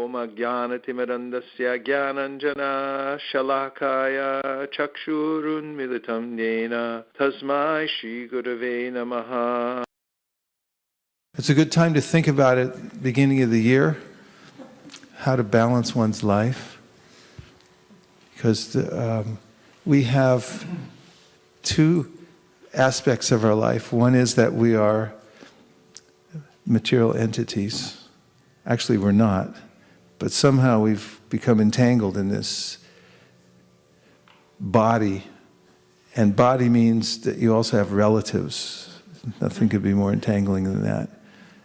Om Ajnanatimirandasya Jnananjana Shalakaya Chakshurun Militam Nena Tasmai Shri Gurave Namaha. It's a good time to think about it at the beginning of the year, how to balance one's life. Because we have two aspects of our life. One is that we are material entities. Actually, we're not. But somehow we've become entangled in this body. And body means that you also have relatives. Nothing could be more entangling than that.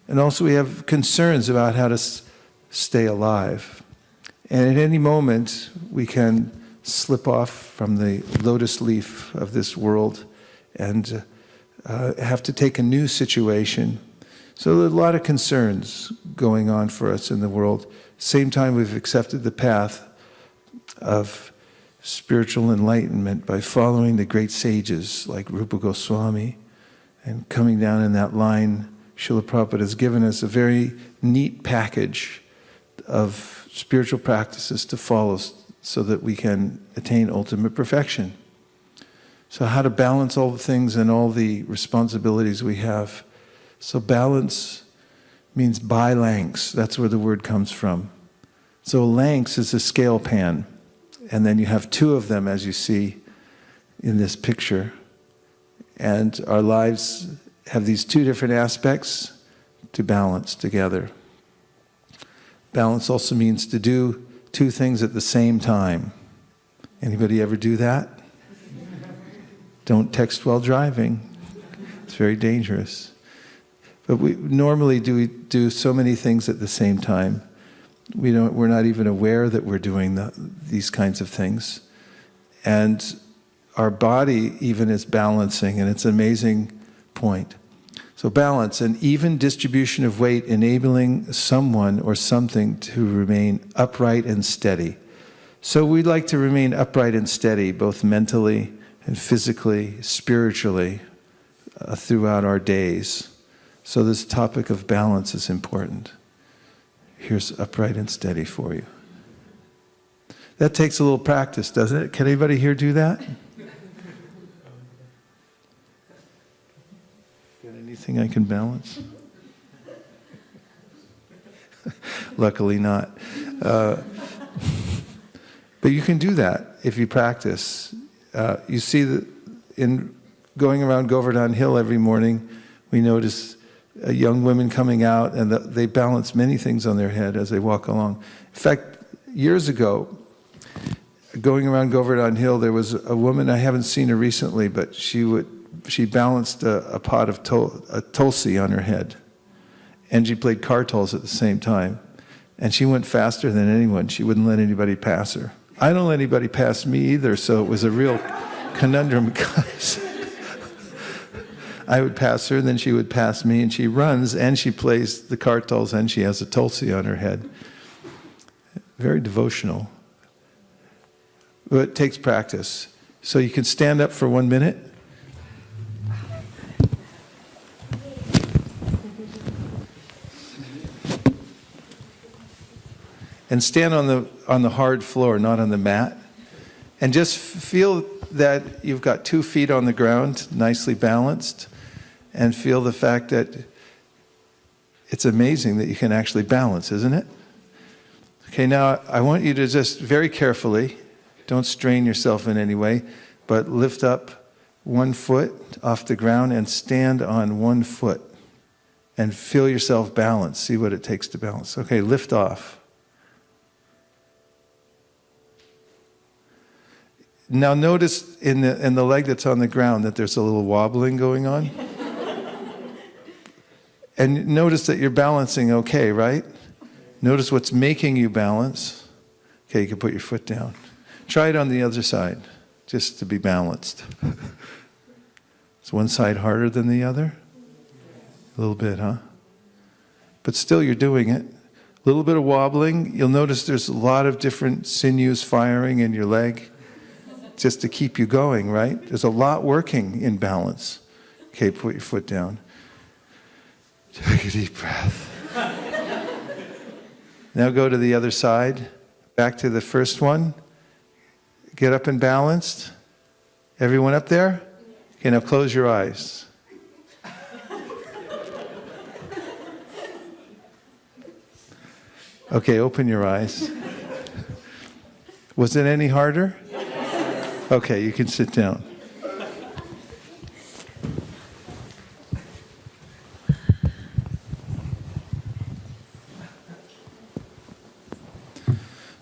And also we have concerns about how to stay alive. And at any moment, we can slip off from the lotus leaf of this world and have to take a new situation. So there are a lot of concerns going on for us in the world. Same time, we've accepted the path of spiritual enlightenment by following the great sages like Rupa Goswami, and coming down in that line, Srila Prabhupada has given us a very neat package of spiritual practices to follow so that we can attain ultimate perfection. So how to balance all the things and all the responsibilities we have. So balance means balance. That's where the word comes from. So lengths is a scale pan. And then you have two of them, as you see in this picture. And our lives have these two different aspects to balance together. Balance also means to do two things at the same time. Anybody ever do that? Don't text while driving. It's very dangerous. But we normally do so many things at the same time. We're not even aware that we're doing these kinds of things. And our body even is balancing, and it's an amazing point. So balance, an even distribution of weight enabling someone or something to remain upright and steady. So we'd like to remain upright and steady, both mentally and physically, spiritually, throughout our days. So this topic of balance is important. Here's upright and steady for you. That takes a little practice, doesn't it? Can anybody here do that? Got anything I can balance? Luckily not. But you can do that if you practice. You see that in going around Govardhan Hill every morning, we notice young women coming out, and they balance many things on their head as they walk along. In fact, years ago, going around Govardhan Hill, there was a woman, I haven't seen her recently, but she balanced a pot of tulsi on her head, and she played kartals at the same time. And she went faster than anyone. She wouldn't let anybody pass her. I don't let anybody pass me either, so it was a real conundrum because I would pass her, and then she would pass me, and she runs, and she plays the kartals, and she has a tulsi on her head. Very devotional. But it takes practice. So you can stand up for 1 minute. And stand on the hard floor, not on the mat. And just feel that you've got 2 feet on the ground, nicely balanced. And feel the fact that it's amazing that you can actually balance, isn't it? Okay, now I want you to just very carefully, don't strain yourself in any way, but lift up 1 foot off the ground and stand on 1 foot. And feel yourself balance. See what it takes to balance. Okay, lift off. Now notice in the leg that's on the ground that there's a little wobbling going on. And notice that you're balancing okay, right? Notice what's making you balance. Okay, you can put your foot down. Try it on the other side, just to be balanced. Is one side harder than the other? A little bit, huh? But still you're doing it. A little bit of wobbling. You'll notice there's a lot of different sinews firing in your leg, just to keep you going, right? There's a lot working in balance. Okay, put your foot down. Take a deep breath. Now go to the other side. Back to the first one. Get up and balanced. Everyone up there? Okay, now close your eyes. Okay, open your eyes. Was it any harder? Okay, you can sit down.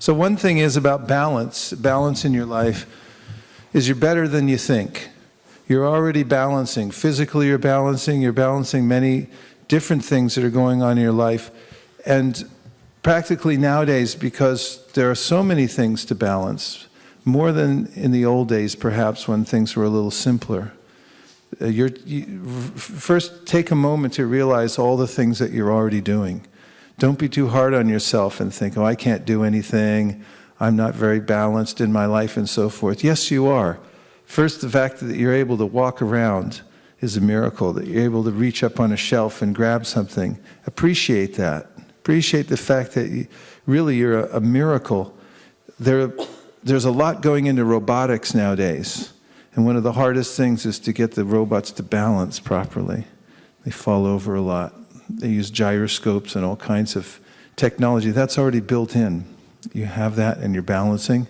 So one thing is about balance in your life, is you're better than you think. You're already balancing. Physically you're balancing many different things that are going on in your life. And practically nowadays, because there are so many things to balance, more than in the old days perhaps when things were a little simpler. First take a moment to realize all the things that you're already doing. Don't be too hard on yourself and think, oh, I can't do anything, I'm not very balanced in my life and so forth. Yes, you are. First, the fact that you're able to walk around is a miracle, that you're able to reach up on a shelf and grab something. Appreciate that. Appreciate the fact that you're a miracle. There's a lot going into robotics nowadays, and one of the hardest things is to get the robots to balance properly. They fall over a lot. They use gyroscopes and all kinds of technology. That's already built in. You have that and you're balancing.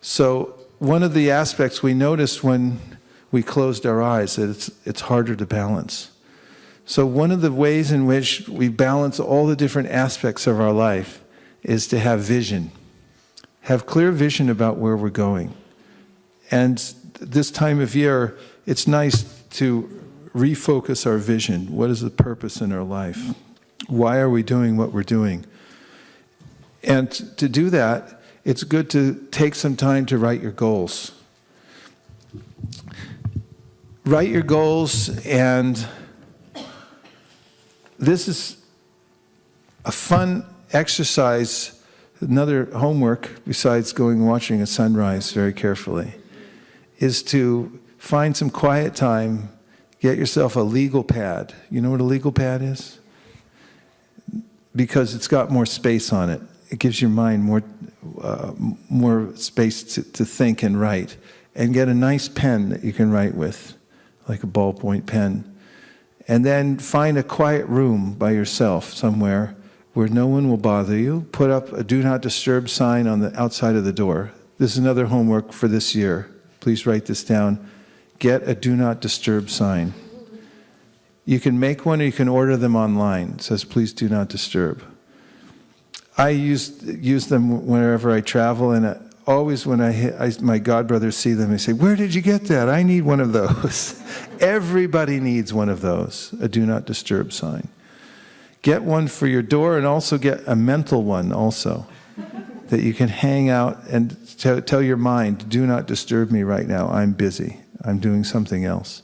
So one of the aspects we noticed when we closed our eyes, that it's harder to balance. So one of the ways in which we balance all the different aspects of our life is to have vision. Have clear vision about where we're going. And this time of year, it's nice to refocus our vision. What is the purpose in our life? Why are we doing what we're doing? And to do that, it's good to take some time to write your goals. Write your goals, and this is a fun exercise, another homework besides going and watching a sunrise very carefully, is to find some quiet time. Get yourself a legal pad. You know what a legal pad is? Because it's got more space on it. It gives your mind more space to think and write. And get a nice pen that you can write with, like a ballpoint pen. And then find a quiet room by yourself somewhere where no one will bother you. Put up a do not disturb sign on the outside of the door. This is another homework for this year. Please write this down. Get a do not disturb sign. You can make one or you can order them online. It says, please do not disturb. I use them whenever I travel, and always when my godbrothers see them, they say, where did you get that? I need one of those. Everybody needs one of those, a do not disturb sign. Get one for your door, and also get a mental one also, that you can hang out and tell your mind, do not disturb me right now, I'm busy. I'm doing something else.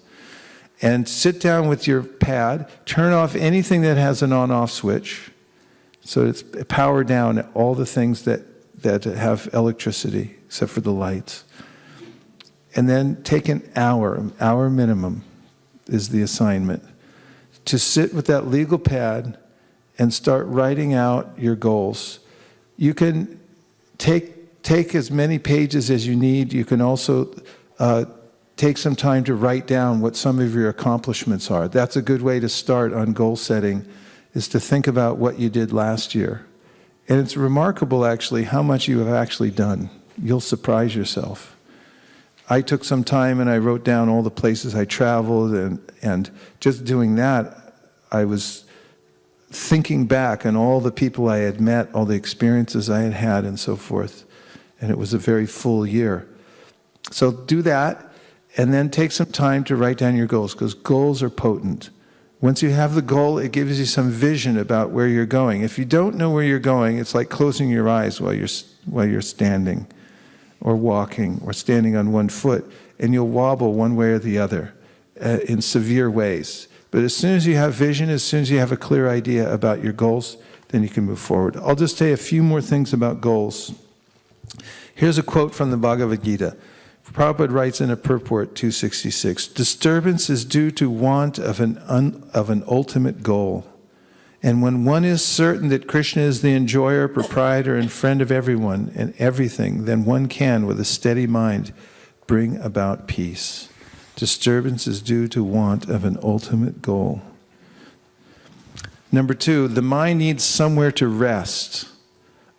And sit down with your pad, turn off anything that has an on-off switch, so it's power down all the things that have electricity, except for the lights. And then take an hour minimum is the assignment, to sit with that legal pad and start writing out your goals. You can take as many pages as you need. You can also take some time to write down what some of your accomplishments are. That's a good way to start on goal setting, is to think about what you did last year. And it's remarkable, actually, how much you have actually done. You'll surprise yourself. I took some time and I wrote down all the places I traveled, and just doing that, I was thinking back on all the people I had met, all the experiences I had had, and so forth. And it was a very full year. So do that. And then take some time to write down your goals, because goals are potent. Once you have the goal, it gives you some vision about where you're going. If you don't know where you're going, it's like closing your eyes while you're standing or walking or standing on one foot, and you'll wobble one way or the other in severe ways. But as soon as you have vision, as soon as you have a clear idea about your goals, then you can move forward. I'll just say a few more things about goals. Here's a quote from the Bhagavad Gita. Prabhupada writes in a purport 266, disturbance is due to want of an ultimate goal. And when one is certain that Krishna is the enjoyer, proprietor, and friend of everyone and everything, then one can, with a steady mind, bring about peace. Disturbance is due to want of an ultimate goal. Number 2, the mind needs somewhere to rest.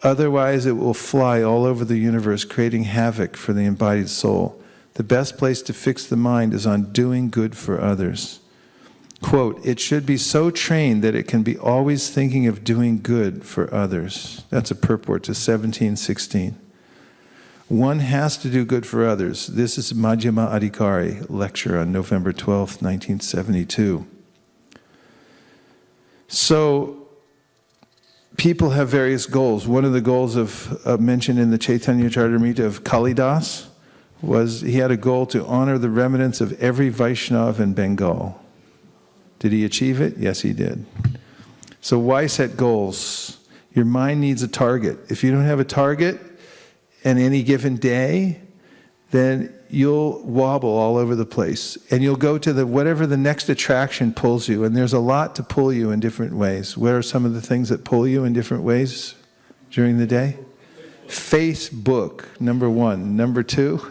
Otherwise, it will fly all over the universe, creating havoc for the embodied soul. The best place to fix the mind is on doing good for others. Quote, it should be so trained that it can be always thinking of doing good for others. That's a purport to 1716. One has to do good for others. This is Madhyama Adhikari lecture on November 12th, 1972. So, people have various goals. One of the goals mentioned in the Chaitanya Charitamrita of Kalidas was he had a goal to honor the remnants of every Vaishnava in Bengal. Did he achieve it? Yes, he did. So why set goals? Your mind needs a target. If you don't have a target on any given day, then you'll wobble all over the place. And you'll go to whatever the next attraction pulls you. And there's a lot to pull you in different ways. What are some of the things that pull you in different ways during the day? Facebook, number 1. Number 2,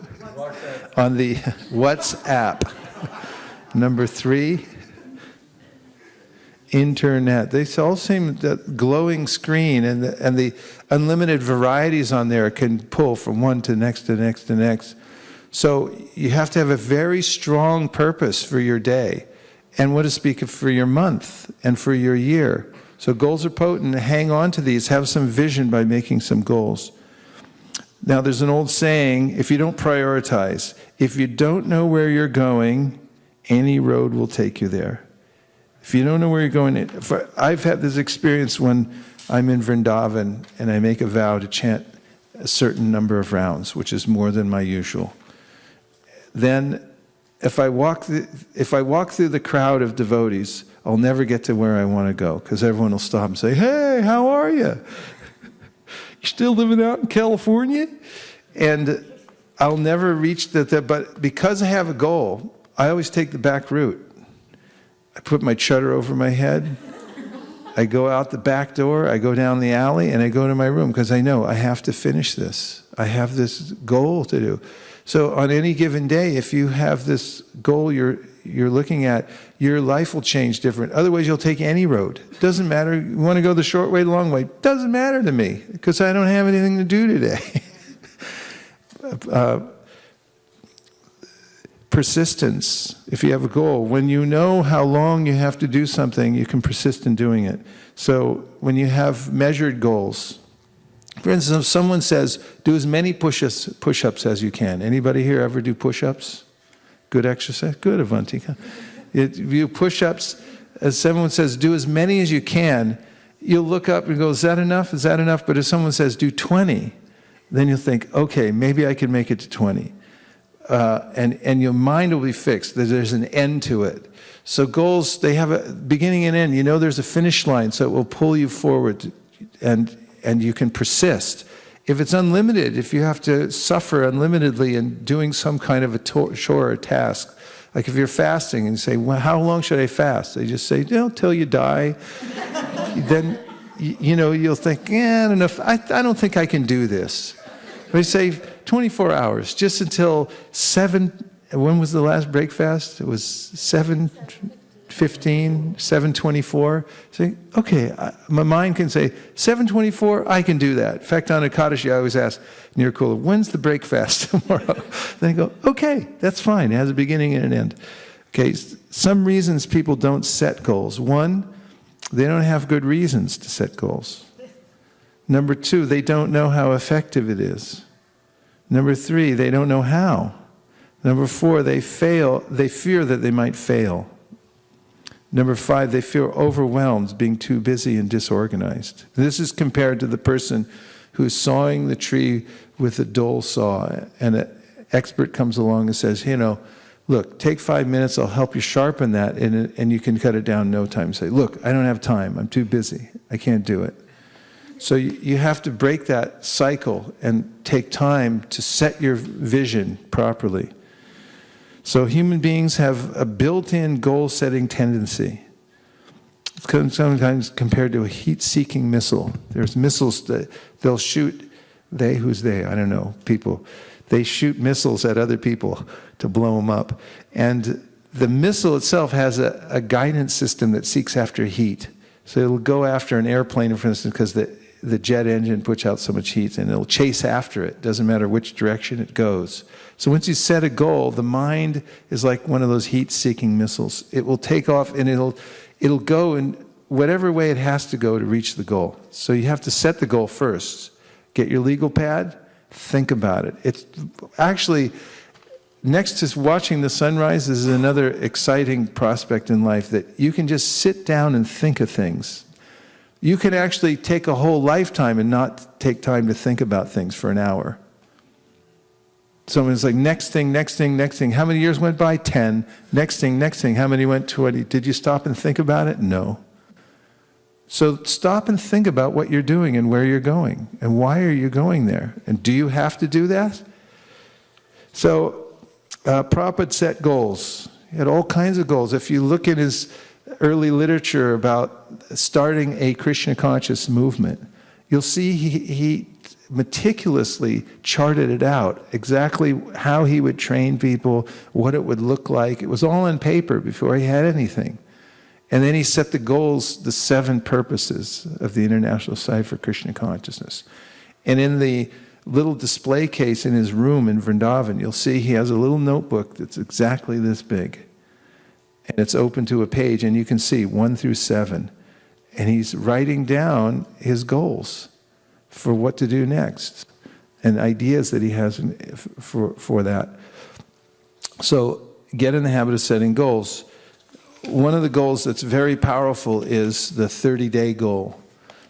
on the WhatsApp. Number 3, internet. They all seem that glowing screen and the unlimited varieties on there can pull from one to next to next to next. So you have to have a very strong purpose for your day, and what to speak of for your month and for your year. So goals are potent. Hang on to these. Have some vision by making some goals. Now there's an old saying, if you don't prioritize, if you don't know where you're going, any road will take you there. If you don't know where you're going, I've had this experience when I'm in Vrindavan and I make a vow to chant a certain number of rounds, which is more than my usual. Then if I walk through the crowd of devotees, I'll never get to where I want to go, because everyone will stop and say, hey, how are you? You still living out in California? And I'll never reach but because I have a goal, I always take the back route. I put my chadar over my head, I go out the back door, I go down the alley, and I go to my room, because I know I have to finish this. I have this goal to do. So on any given day, if you have this goal you're looking at, your life will change different. Otherwise, you'll take any road. It doesn't matter. You want to go the short way, the long way. It doesn't matter to me, because I don't have anything to do today. Persistence. If you have a goal, when you know how long you have to do something, you can persist in doing it. So when you have measured goals, for instance, if someone says, do as many push-ups as you can. Anybody here ever do push-ups? Good exercise? Good, Avantika. You push-ups, as someone says, do as many as you can, you'll look up and go, is that enough? Is that enough? But if someone says, do 20, then you'll think, okay, maybe I can make it to 20. And your mind will be fixed. There's an end to it. So goals, they have a beginning and end. You know there's a finish line, so it will pull you forward, and you can persist. If it's unlimited, if you have to suffer unlimitedly in doing some kind of a chore or task, like if you're fasting and you say, well, how long should I fast? They just say, till you die. Then, you'll think, I don't know, I don't think I can do this. They say 24 hours, just until 7, when was the last break fast? It was 7:15, 7:24. Say, okay, my mind can say, 7:24, I can do that. In fact, on Ekadashi, I always ask Nirkula, when's the break fast tomorrow? Then I go, okay, that's fine. It has a beginning and an end. Okay, some reasons people don't set goals. 1, they don't have good reasons to set goals. Number 2, they don't know how effective it is. Number 3, they don't know how. Number 4, they fear that they might fail. Number 5, they feel overwhelmed, being too busy and disorganized. This is compared to the person who's sawing the tree with a dull saw, and an expert comes along and says, look, take 5 minutes, I'll help you sharpen that, and you can cut it down in no time. Say, look, I don't have time, I'm too busy, I can't do it. So you have to break that cycle and take time to set your vision properly. So human beings have a built-in goal-setting tendency. It's sometimes compared to a heat-seeking missile. There's missiles that they'll shoot, who's they? I don't know, people. They shoot missiles at other people to blow them up. And the missile itself has a guidance system that seeks after heat. So it'll go after an airplane, for instance, because the jet engine puts out so much heat, and it'll chase after it. Doesn't matter which direction it goes. So once you set a goal, the mind is like one of those heat-seeking missiles. It will take off, and it'll go in whatever way it has to go to reach the goal. So you have to set the goal first. Get your legal pad, think about it. It's actually, next to watching the sunrise is another exciting prospect in life, that you can just sit down and think of things. You can actually take a whole lifetime and not take time to think about things for an hour. Someone's like, next thing. How many years went by? 10. Next thing. How many went? 20. Did you stop and think about it? No. So stop and think about what you're doing and where you're going and why are you going there. And do you have to do that? So Prabhupada set goals. He had all kinds of goals. If you look at his early literature about starting a Krishna conscious movement, you'll see he meticulously charted it out, exactly how he would train people, what it would look like. It was all on paper before he had anything. And then he set the goals, the 7 purposes of the International Society for Krishna Consciousness. And in the little display case in his room in Vrindavan, you'll see he has a little notebook that's exactly this big. And it's open to a page, and you can see 1 through 7. And he's writing down his goals for what to do next, and ideas that he has for that. So get in the habit of setting goals. One of the goals that's very powerful is the 30-day goal.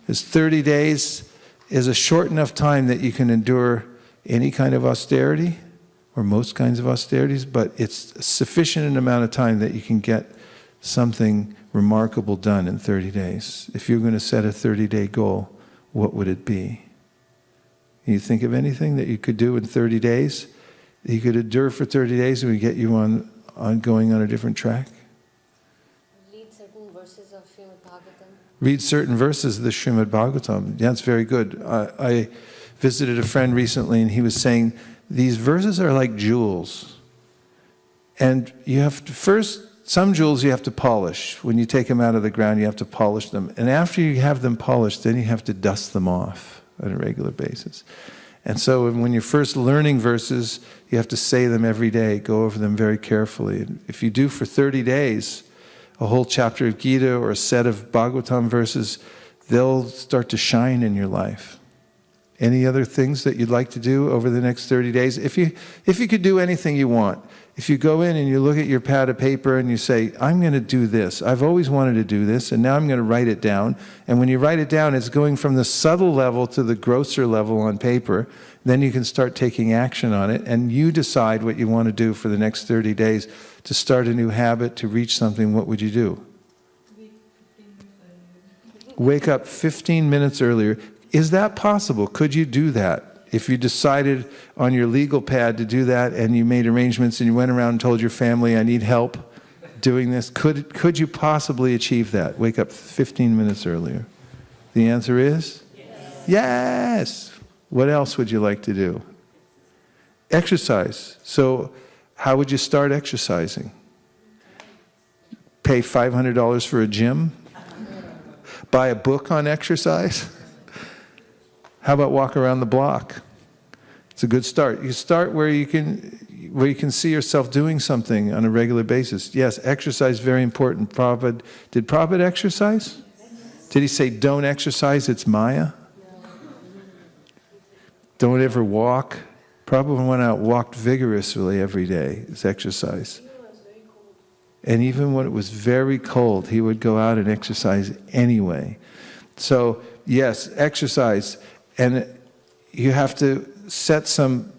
This 30 days is a short enough time that you can endure any kind of austerity, or most kinds of austerities, but it's a sufficient amount of time that you can get something remarkable done in 30 days. If you're going to set a 30-day goal, what would it be? Can you think of anything that you could do in 30 days? That you could endure for 30 days and would get you on going on a different track? Read certain verses of Srimad Bhagavatam. Read certain verses of the Srimad Bhagavatam. Yeah, it's very good. I visited a friend recently, and he was saying, these verses are like jewels. And you have to first, some jewels you have to polish. When you take them out of the ground, you have to polish them. And after you have them polished, then you have to dust them off on a regular basis. And so when you're first learning verses, you have to say them every day, go over them very carefully. And if you do for 30 days, a whole chapter of Gita or a set of Bhagavatam verses, they'll start to shine in your life. Any other things that you'd like to do over the next 30 days? If you could do anything you want, if you go in and you look at your pad of paper and you say, I'm going to do this. I've always wanted to do this, and now I'm going to write it down. And when you write it down, it's going from the subtle level to the grosser level on paper. Then you can start taking action on it, and you decide what you want to do for the next 30 days to start a new habit, to reach something. What would you do? Wake up 15 minutes earlier. Is that possible? Could you do that? If you decided on your legal pad to do that and you made arrangements and you went around and told your family, I need help doing this, could you possibly achieve that? Wake up 15 minutes earlier. The answer is? Yes. Yes! What else would you like to do? Exercise. So how would you start exercising? Pay $500 for a gym? Buy a book on exercise? How about walk around the block? It's a good start. You start where you can see yourself doing something on a regular basis. Yes, exercise, very important. Did Prabhupada exercise? Did he say, don't exercise, it's Maya? Don't ever walk? Prabhupada went out and walked vigorously every day. It's exercise. And even when it was very cold, he would go out and exercise anyway. So, yes, exercise. And you have to set some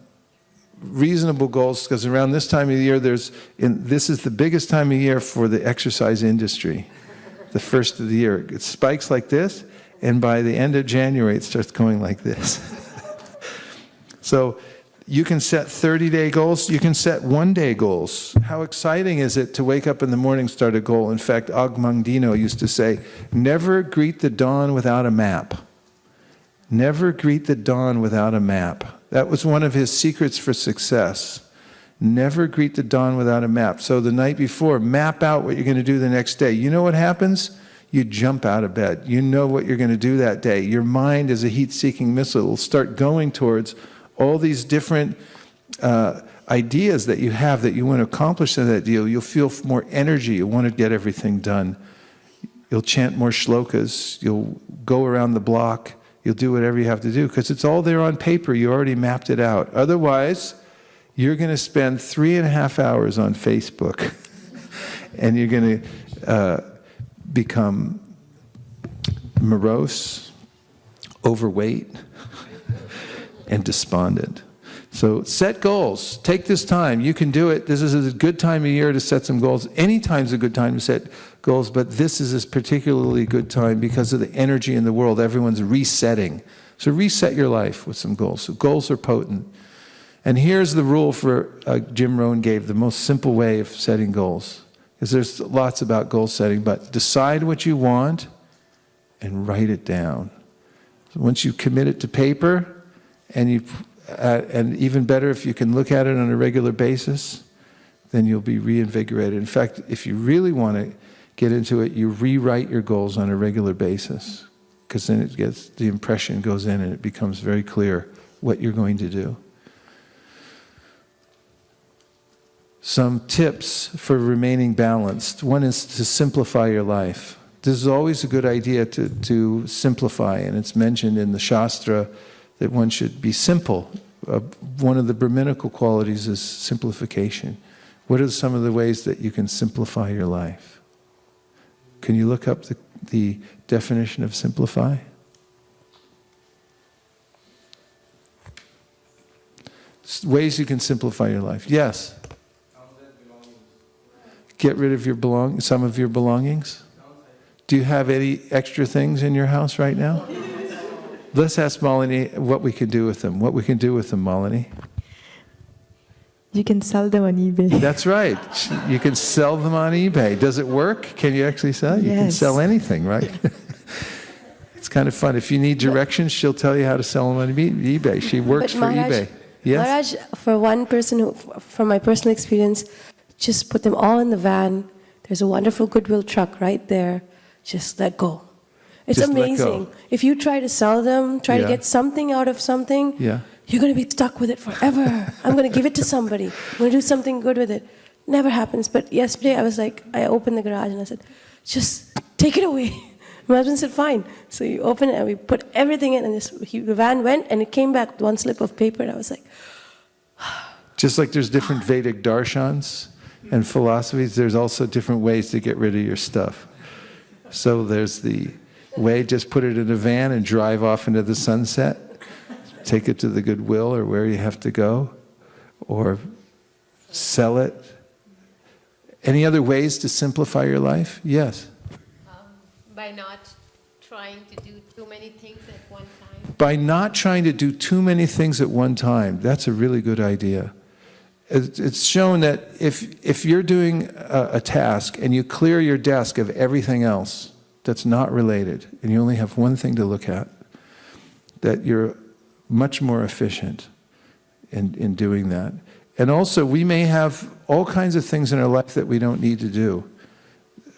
reasonable goals, because around this time of the year, this is the biggest time of year for the exercise industry, the first of the year. It spikes like this, and by the end of January, it starts going like this. So You can set 30-day goals. You can set one-day goals. How exciting is it to wake up in the morning, start a goal? In fact, Og Mandino used to say, never greet the dawn without a map. Never greet the dawn without a map. That was one of his secrets for success. Never greet the dawn without a map. So the night before, map out what you're going to do the next day. You know what happens? You jump out of bed. You know what you're going to do that day. Your mind is a heat-seeking missile. It will start going towards all these different ideas that you have that you want to accomplish in that deal. You'll feel more energy. You'll want to get everything done. You'll chant more shlokas. You'll go around the block. You'll do whatever you have to do because it's all there on paper. You already mapped it out. Otherwise, you're going to spend 3.5 hours on Facebook and you're going to become morose, overweight, and despondent. So set goals. Take this time. You can do it. This is a good time of year to set some goals. Any time's a good time to set goals, but this is a particularly good time because of the energy in the world. Everyone's resetting. So reset your life with some goals. So goals are potent. And here's the rule for Jim Rohn gave, the most simple way of setting goals. Because there's lots about goal setting, but decide what you want and write it down. So once you commit it to paper, and even better if you can look at it on a regular basis, then you'll be reinvigorated. In fact, if you really want to get into it, you rewrite your goals on a regular basis, because then the impression goes in and it becomes very clear what you're going to do. Some tips for remaining balanced. One is to simplify your life. This is always a good idea to simplify, and it's mentioned in the Shastra that one should be simple. One of the Brahminical qualities is simplification. What are some of the ways that you can simplify your life? Can you look up the definition of simplify? Ways you can simplify your life. Yes? Get rid of some of your belongings? Do you have any extra things in your house right now? Let's ask Malini what we can do with them. What we can do with them, Malini? You can sell them on eBay. That's right. You can sell them on eBay. Does it work? Can you actually sell? You can sell anything, right? It's kind of fun. If you need directions, she'll tell you how to sell them on eBay. She works for eBay. Yes? Maharaj, for one person, from my personal experience, just put them all in the van. There's a wonderful Goodwill truck right there. Just let go. It's just amazing. If you try to sell them, try to get something out of something, you're going to be stuck with it forever. I'm going to give it to somebody. I'm going to do something good with it. Never happens. But yesterday I was like, I opened the garage and I said, just take it away. My husband said, fine. So you open it and we put everything in, and the van went and it came back with one slip of paper, and I was like, just like there's different Vedic darshans and philosophies, there's also different ways to get rid of your stuff. So there's the way, just put it in a van and drive off into the sunset. Take it to the Goodwill or where you have to go, or sell it. Any other ways to simplify your life? Yes? By not trying to do too many things at one time. By not trying to do too many things at one time. That's a really good idea. It's shown that if you're doing a task and you clear your desk of everything else that's not related, and you only have one thing to look at, that you're much more efficient in doing that. And also, we may have all kinds of things in our life that we don't need to do.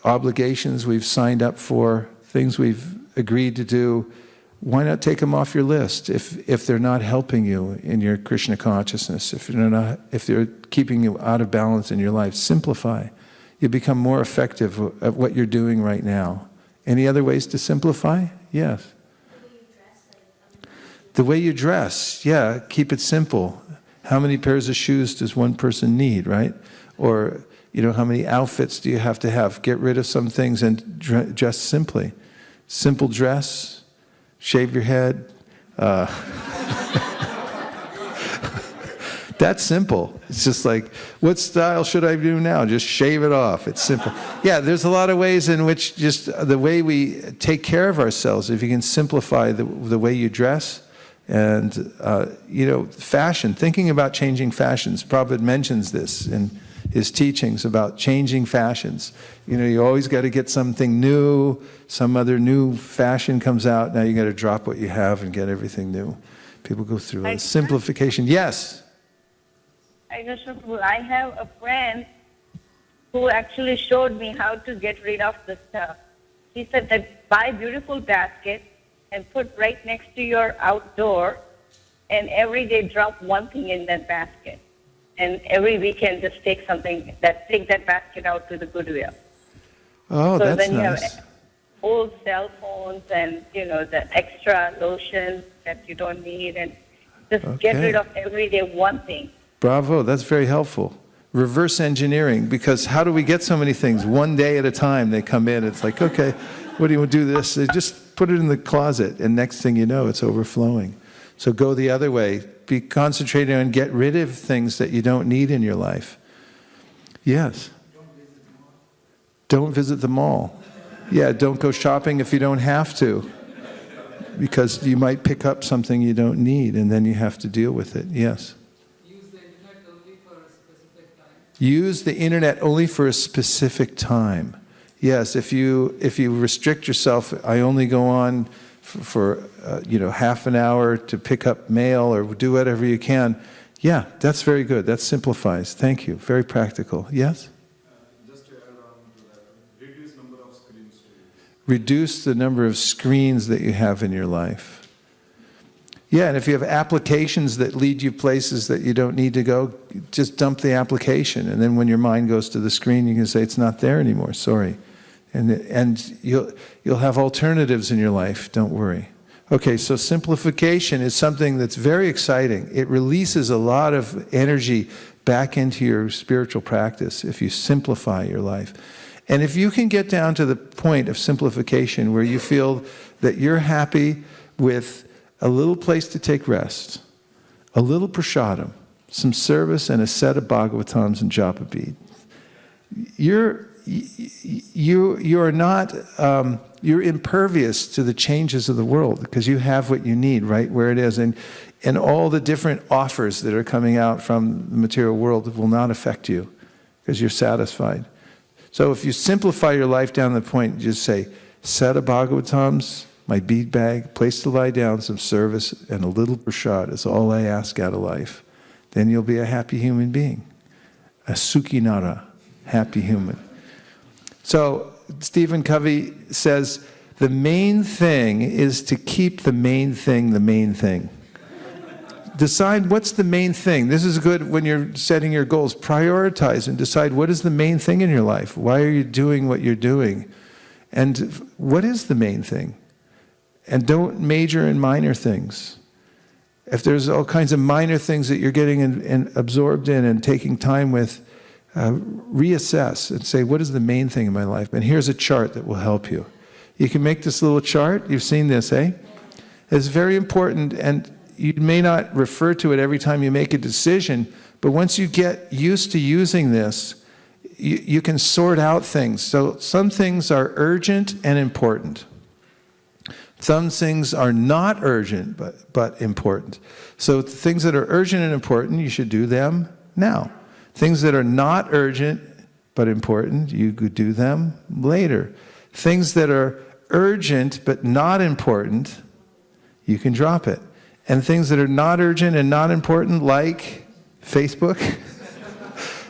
Obligations we've signed up for, things we've agreed to do. Why not take them off your list if they're not helping you in your Krishna consciousness, if they're keeping you out of balance in your life? Simplify. You become more effective at what you're doing right now. Any other ways to simplify? Yes. The way you dress, yeah, keep it simple. How many pairs of shoes does one person need, right? Or, how many outfits do you have to have? Get rid of some things and dress simply. Simple dress, shave your head. That's simple. It's just like, what style should I do now? Just shave it off. It's simple. Yeah, there's a lot of ways in which just the way we take care of ourselves, if you can simplify the way you dress And, fashion, thinking about changing fashions. Prabhupada mentions this in his teachings about changing fashions. You always got to get something new, some other new fashion comes out, now you got to drop what you have and get everything new. People go through a simplification. Yes? I have a friend who actually showed me how to get rid of the stuff. He said that buy a beautiful basket and put right next to your outdoor, and every day drop one thing in that basket. And every weekend just take that basket out to the Goodwill. Oh, so that's then you nice. have old cell phones and, the extra lotions that you don't need, and just get rid of every day one thing. Bravo, that's very helpful. Reverse engineering, because how do we get so many things? One day at a time they come in, it's like, okay, what do you want to do this? They just put it in the closet, and next thing you know, it's overflowing. So go the other way. Be concentrating on get rid of things that you don't need in your life. Yes? Don't visit the mall. Yeah, don't go shopping if you don't have to, because you might pick up something you don't need, and then you have to deal with it. Yes? Use the internet only for a specific time. Yes, if you restrict yourself, I only go on for half an hour to pick up mail or do whatever you can. Yeah, that's very good. That simplifies. Thank you. Very practical. Yes? Just to add on to that, reduce number of screens. Reduce the number of screens that you have in your life. Yeah, and if you have applications that lead you places that you don't need to go, just dump the application. And then when your mind goes to the screen, you can say, it's not there anymore, sorry. And you'll have alternatives in your life, don't worry. Okay, so simplification is something that's very exciting. It releases a lot of energy back into your spiritual practice if you simplify your life. And if you can get down to the point of simplification where you feel that you're happy with a little place to take rest, a little prasadam, some service, and a set of Bhagavatams and japa beads, you're impervious to the changes of the world because you have what you need right where it is, and all the different offers that are coming out from the material world will not affect you because you're satisfied. So if you simplify your life down to the point, just say, set of Bhagavatams, my bead bag, place to lie down, some service, and a little prasad is all I ask out of life. Then you'll be a happy human being. A sukhinara, happy human. So Stephen Covey says, the main thing is to keep the main thing the main thing. Decide what's the main thing. This is good when you're setting your goals. Prioritize and decide what is the main thing in your life. Why are you doing what you're doing? And what is the main thing? And don't major in minor things. If there's all kinds of minor things that you're getting absorbed in and taking time with, reassess and say, what is the main thing in my life? And here's a chart that will help you. You can make this little chart. You've seen this, eh? It's very important, and you may not refer to it every time you make a decision, but once you get used to using this, you can sort out things. So some things are urgent and important. Some things are not urgent, but important. So the things that are urgent and important, you should do them now. Things that are not urgent but important, you could do them later. Things that are urgent but not important, you can drop it. And things that are not urgent and not important, like Facebook,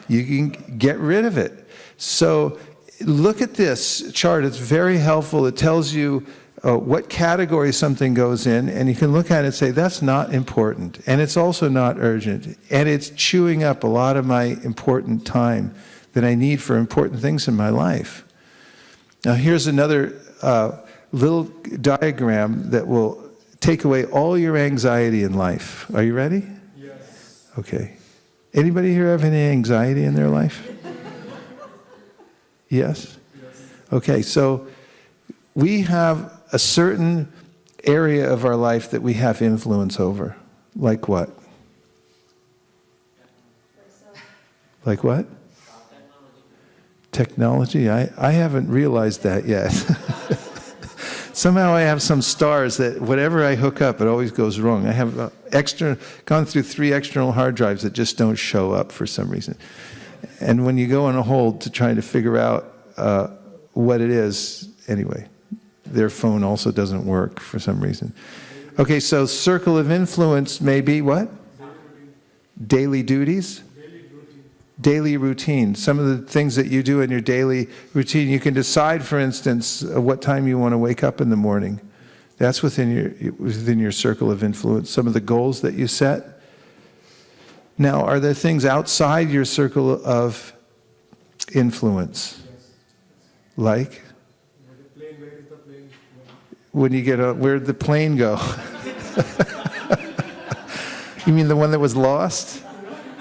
you can get rid of it. So look at this chart. It's very helpful. It tells you what category something goes in, and you can look at it and say, that's not important, and it's also not urgent, and it's chewing up a lot of my important time that I need for important things in my life. Now here's another little diagram that will take away all your anxiety in life. Are you ready? Yes. Okay. Anybody here have any anxiety in their life? Yes? Yes. Okay, so we have a certain area of our life that we have influence over. Like what? Like what? Technology. I haven't realized that yet. Somehow I have some stars that whatever I hook up, it always goes wrong. I have gone through 3 external hard drives that just don't show up for some reason. And when you go on a hold to try to figure out what it is, anyway, their phone also doesn't work for some reason. Okay, so circle of influence may be what? Daily duties? Daily routine. Some of the things that you do in your daily routine, you can decide, for instance, what time you want to wake up in the morning. That's within your circle of influence. Some of the goals that you set. Now, are there things outside your circle of influence? Like? When you get where'd the plane go? You mean the one that was lost?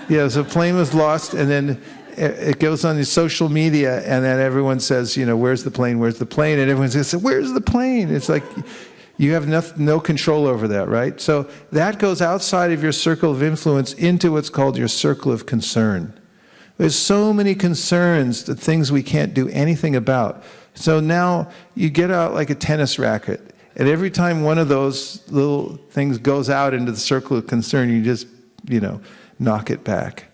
Yeah, so the plane was lost, and then it goes on the social media, and then everyone says, where's the plane, where's the plane? And everyone's going to say, where's the plane? It's like you have no control over that, right? So that goes outside of your circle of influence into what's called your circle of concern. There's so many concerns, the things we can't do anything about. So now you get out like a tennis racket, and every time one of those little things goes out into the circle of concern, you just, knock it back.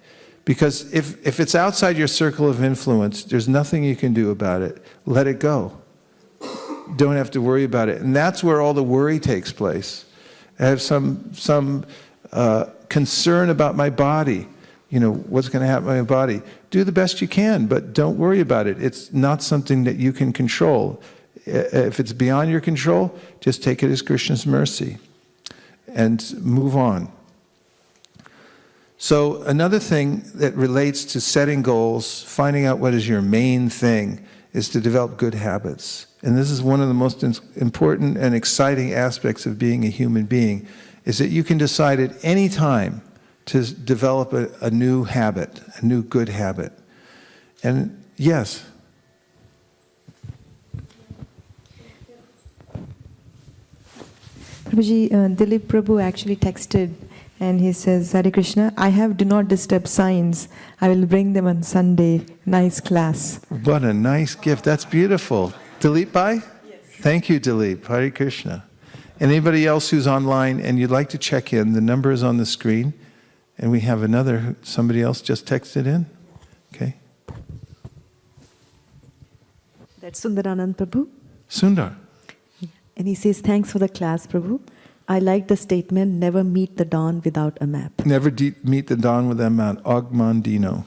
Because if it's outside your circle of influence, there's nothing you can do about it. Let it go. Don't have to worry about it. And that's where all the worry takes place. I have some concern about my body. What's going to happen to my body? Do the best you can, but don't worry about it. It's not something that you can control. If it's beyond your control, just take it as Krishna's mercy and move on. So another thing that relates to setting goals, finding out what is your main thing, is to develop good habits. And this is one of the most important and exciting aspects of being a human being, is that you can decide at any time to develop a new habit, a new good habit. And yes? Prabhuji, Dilip Prabhu actually texted and he says, Hare Krishna, I have do not disturb signs. I will bring them on Sunday. Nice class. What a nice gift. That's beautiful. Dilip Bhai? Yes. Thank you, Dilip. Hare Krishna. Anybody else who's online and you'd like to check in, the number is on the screen. And we have somebody else just texted in. Okay. That's Sundaranand Prabhu. Sundar. And he says, thanks for the class, Prabhu. I like the statement, never meet the dawn without a map. Never meet the dawn without a map. Augmandino.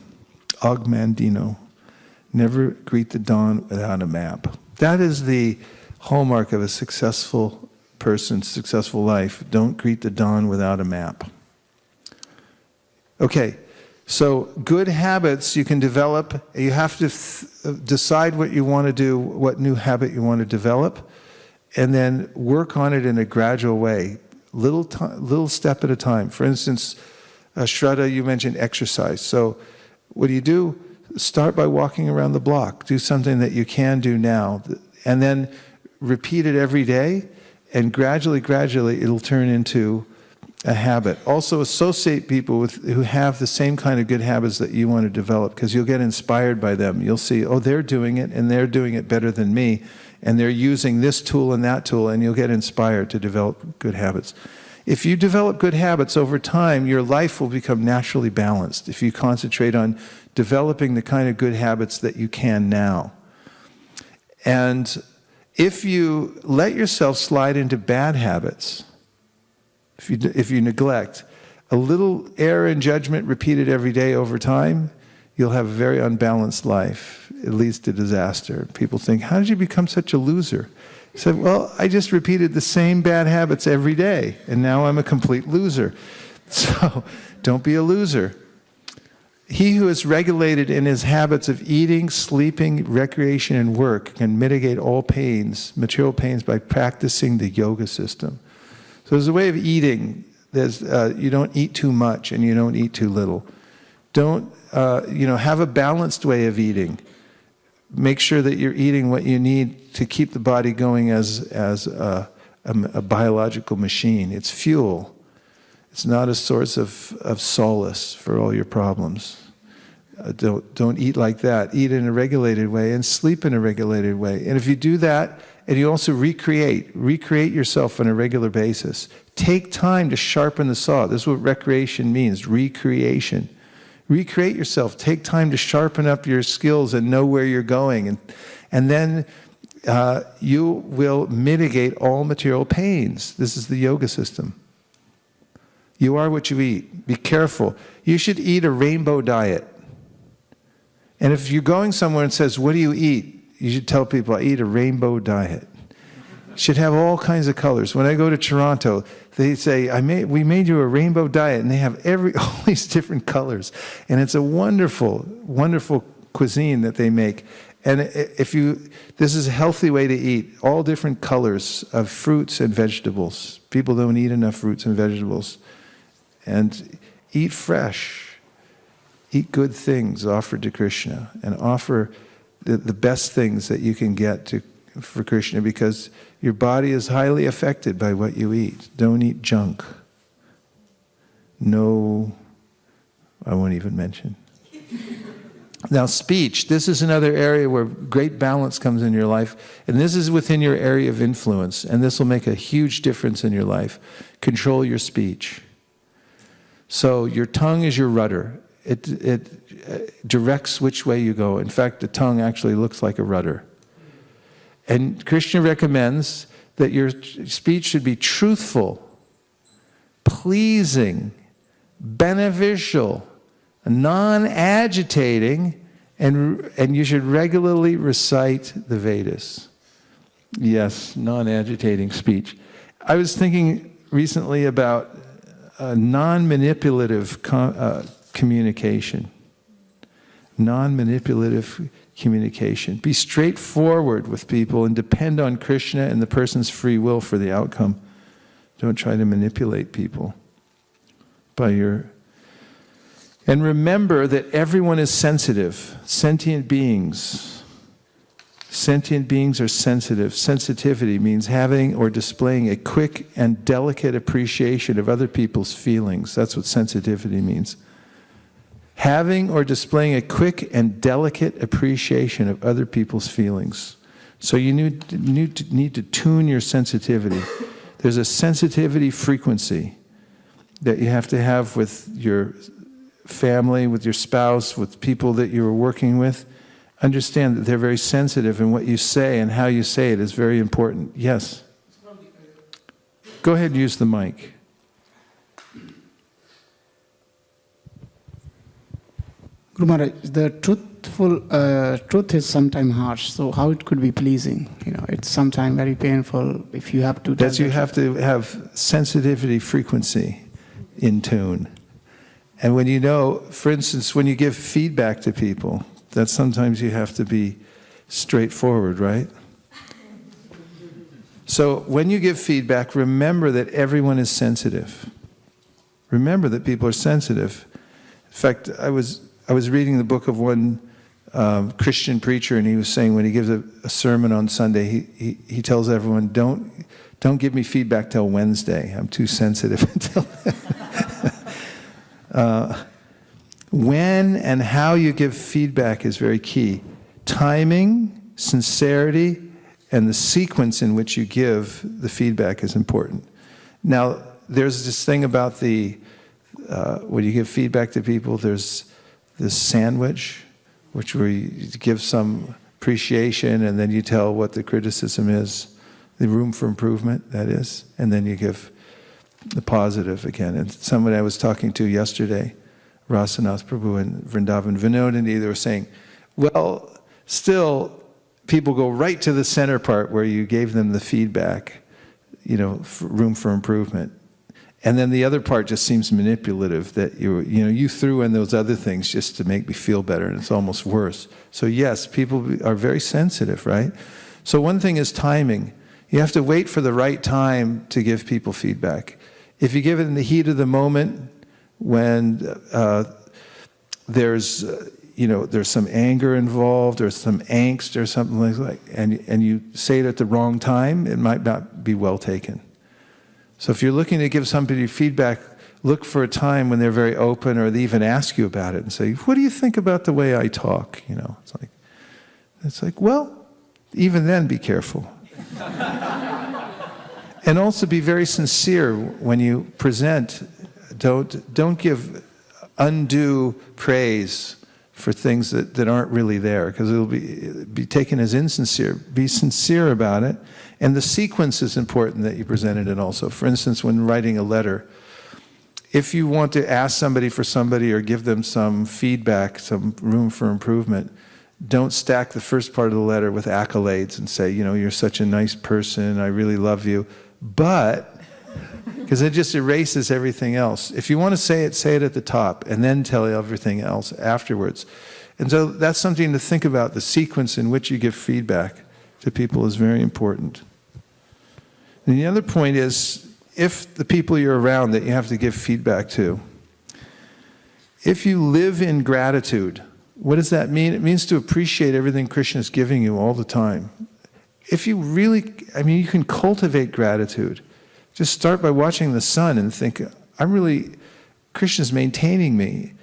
Never greet the dawn without a map. That is the hallmark of a successful person's successful life. Don't greet the dawn without a map. Okay, so good habits you can develop. You have to decide what you want to do, what new habit you want to develop, and then work on it in a gradual way, little step at a time. For instance, Shraddha, you mentioned exercise. So what do? Start by walking around the block. Do something that you can do now, and then repeat it every day, and gradually, it'll turn into a habit. Also associate people who have the same kind of good habits that you want to develop, because you'll get inspired by them. You'll see, they're doing it, and they're doing it better than me, and they're using this tool and that tool, and you'll get inspired to develop good habits. If you develop good habits over time, your life will become naturally balanced if you concentrate on developing the kind of good habits that you can now. And if you let yourself slide into bad habits, if you neglect, a little error in judgment repeated every day over time, you'll have a very unbalanced life. It leads to disaster. People think, how did you become such a loser? I said, well, I just repeated the same bad habits every day, and now I'm a complete loser. So don't be a loser. He who is regulated in his habits of eating, sleeping, recreation, and work can mitigate all pains, material pains, by practicing the yoga system. So there's a way of eating. You don't eat too much and you don't eat too little. Don't, have a balanced way of eating. Make sure that you're eating what you need to keep the body going as a biological machine. It's fuel. It's not a source of solace for all your problems. Don't eat like that. Eat in a regulated way and sleep in a regulated way. And if you do that, and you also recreate yourself on a regular basis. Take time to sharpen the saw. This is what recreation means, recreation. Recreate yourself. Take time to sharpen up your skills and know where you're going. And then you will mitigate all material pains. This is the yoga system. You are what you eat. Be careful. You should eat a rainbow diet. And if you're going somewhere and says, what do you eat? You should tell people, I eat a rainbow diet. You should have all kinds of colors. When I go to Toronto, they say, we made you a rainbow diet, and they have all these different colors. And it's a wonderful, wonderful cuisine that they make. And this is a healthy way to eat, all different colors of fruits and vegetables. People don't eat enough fruits and vegetables. And eat fresh. Eat good things offered to Krishna, and offer the best things that you can get for Krishna, because your body is highly affected by what you eat. Don't eat junk. No, I won't even mention. Now, speech. This is another area where great balance comes in your life, and this is within your area of influence, and this will make a huge difference in your life. Control your speech. So your tongue is your rudder. It directs which way you go. In fact, the tongue actually looks like a rudder. And Krishna recommends that your speech should be truthful, pleasing, beneficial, non-agitating, and you should regularly recite the Vedas. Yes, non-agitating speech. I was thinking recently about non-manipulative communication. Non-manipulative communication. Be straightforward with people and depend on Krishna and the person's free will for the outcome. Don't try to manipulate people And remember that everyone is sensitive. Sentient beings. Sentient beings are sensitive. Sensitivity means having or displaying a quick and delicate appreciation of other people's feelings. That's what sensitivity means. Having or displaying a quick and delicate appreciation of other people's feelings. So you need to tune your sensitivity. There's a sensitivity frequency that you have to have with your family, with your spouse, with people that you're working with. Understand that they're very sensitive, and what you say and how you say it is very important. Yes? Go ahead and use the mic. Guru Maharaj, the truth is sometimes harsh, so how it could be pleasing? It's sometimes very painful if you have to... You have to have sensitivity frequency in tune. And when for instance, when you give feedback to people, that sometimes you have to be straightforward, right? So when you give feedback, remember that everyone is sensitive. Remember that people are sensitive. In fact, I was reading the book of one Christian preacher, and he was saying when he gives a sermon on Sunday, he tells everyone, don't give me feedback till Wednesday. I'm too sensitive until then. When and how you give feedback is very key. Timing, sincerity, and the sequence in which you give the feedback is important. Now, there's this thing about when you give feedback to people, there's this sandwich, where you give some appreciation, and then you tell what the criticism is, the room for improvement, that is, and then you give the positive again. And someone I was talking to yesterday, Rasanath Prabhu and Vrindavan Vinodini, they were saying, well, still, people go right to the center part where you gave them the feedback, room for improvement. And then the other part just seems manipulative, that you threw in those other things just to make me feel better, and it's almost worse. So yes, people are very sensitive, right? So one thing is timing. You have to wait for the right time to give people feedback. If you give it in the heat of the moment, when there's some anger involved or some angst or something like that, and you say it at the wrong time, it might not be well taken. So if you're looking to give somebody feedback look for a time when they're very open, or they even ask you about it and say, what do you think about the way I talk? You know, it's like, well, even then be careful. And also be very sincere when you present. Don't give undue praise for things that aren't really there, because it'll be taken as insincere. Be sincere about it. And the sequence is important that you presented it also. For instance, when writing a letter, if you want to ask somebody for somebody or give them some feedback, some room for improvement, don't stack the first part of the letter with accolades and say, you know, you're such a nice person, I really love you. But, because it just erases everything else. If you want to say it at the top, and then tell everything else afterwards. And so that's something to think about. The sequence in which you give feedback to people is very important. And the other point is, if the people you're around that you have to give feedback to, if you live in gratitude, what does that mean? It means to appreciate everything Krishna is giving you all the time. If you really, you can cultivate gratitude. Just start by watching the sun and think, Krishna's maintaining me.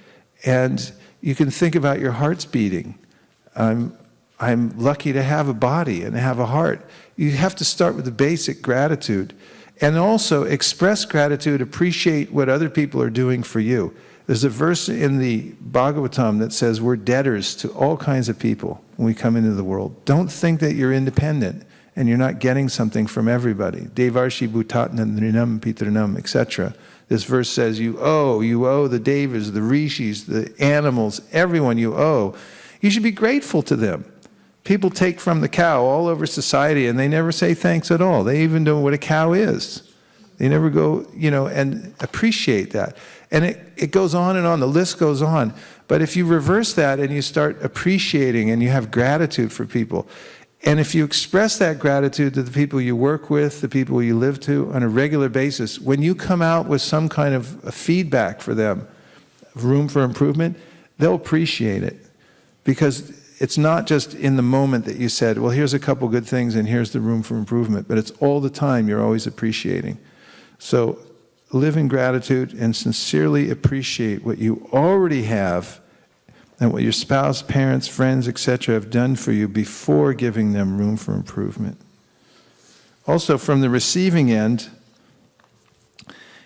And you can think about your heart's beating. I'm lucky to have a body and have a heart. You have to start with the basic gratitude. And also express gratitude, appreciate what other people are doing for you. There's a verse in the Bhagavatam that says we're debtors to all kinds of people when we come into the world. Don't think that you're independent and you're not getting something from everybody. Devarshi bhutatnam nrinam pitranam, etc. This verse says you owe the devas, the rishis, the animals, everyone you owe. You should be grateful to them. People take from the cow all over society and they never say thanks at all. They even know what a cow is. They never go, and appreciate that. And it goes on and on, the list goes on. But if you reverse that and you start appreciating and you have gratitude for people, and if you express that gratitude to the people you work with, the people you live to on a regular basis, when you come out with some kind of a feedback for them, room for improvement, they'll appreciate it. Because it's not just in the moment that you said, well, here's a couple good things and here's the room for improvement, but it's all the time you're always appreciating. So live in gratitude and sincerely appreciate what you already have and what your spouse, parents, friends, etc. have done for you before giving them room for improvement. Also, from the receiving end,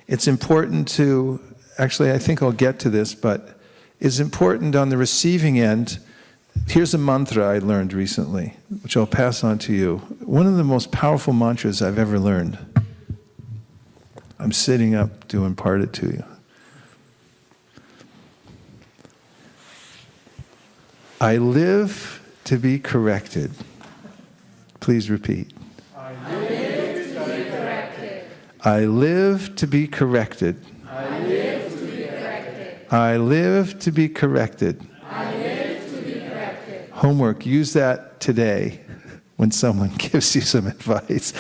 it's important to, actually I think I'll get to this, but it's important on the receiving end. Here's a mantra I learned recently, which I'll pass on to you. One of the most powerful mantras I've ever learned. I'm sitting up to impart it to you. I live to be corrected. Please repeat. I live to be corrected. I live to be corrected. I live to be corrected. I live to be corrected. I live to be corrected. Homework, use that today when someone gives you some advice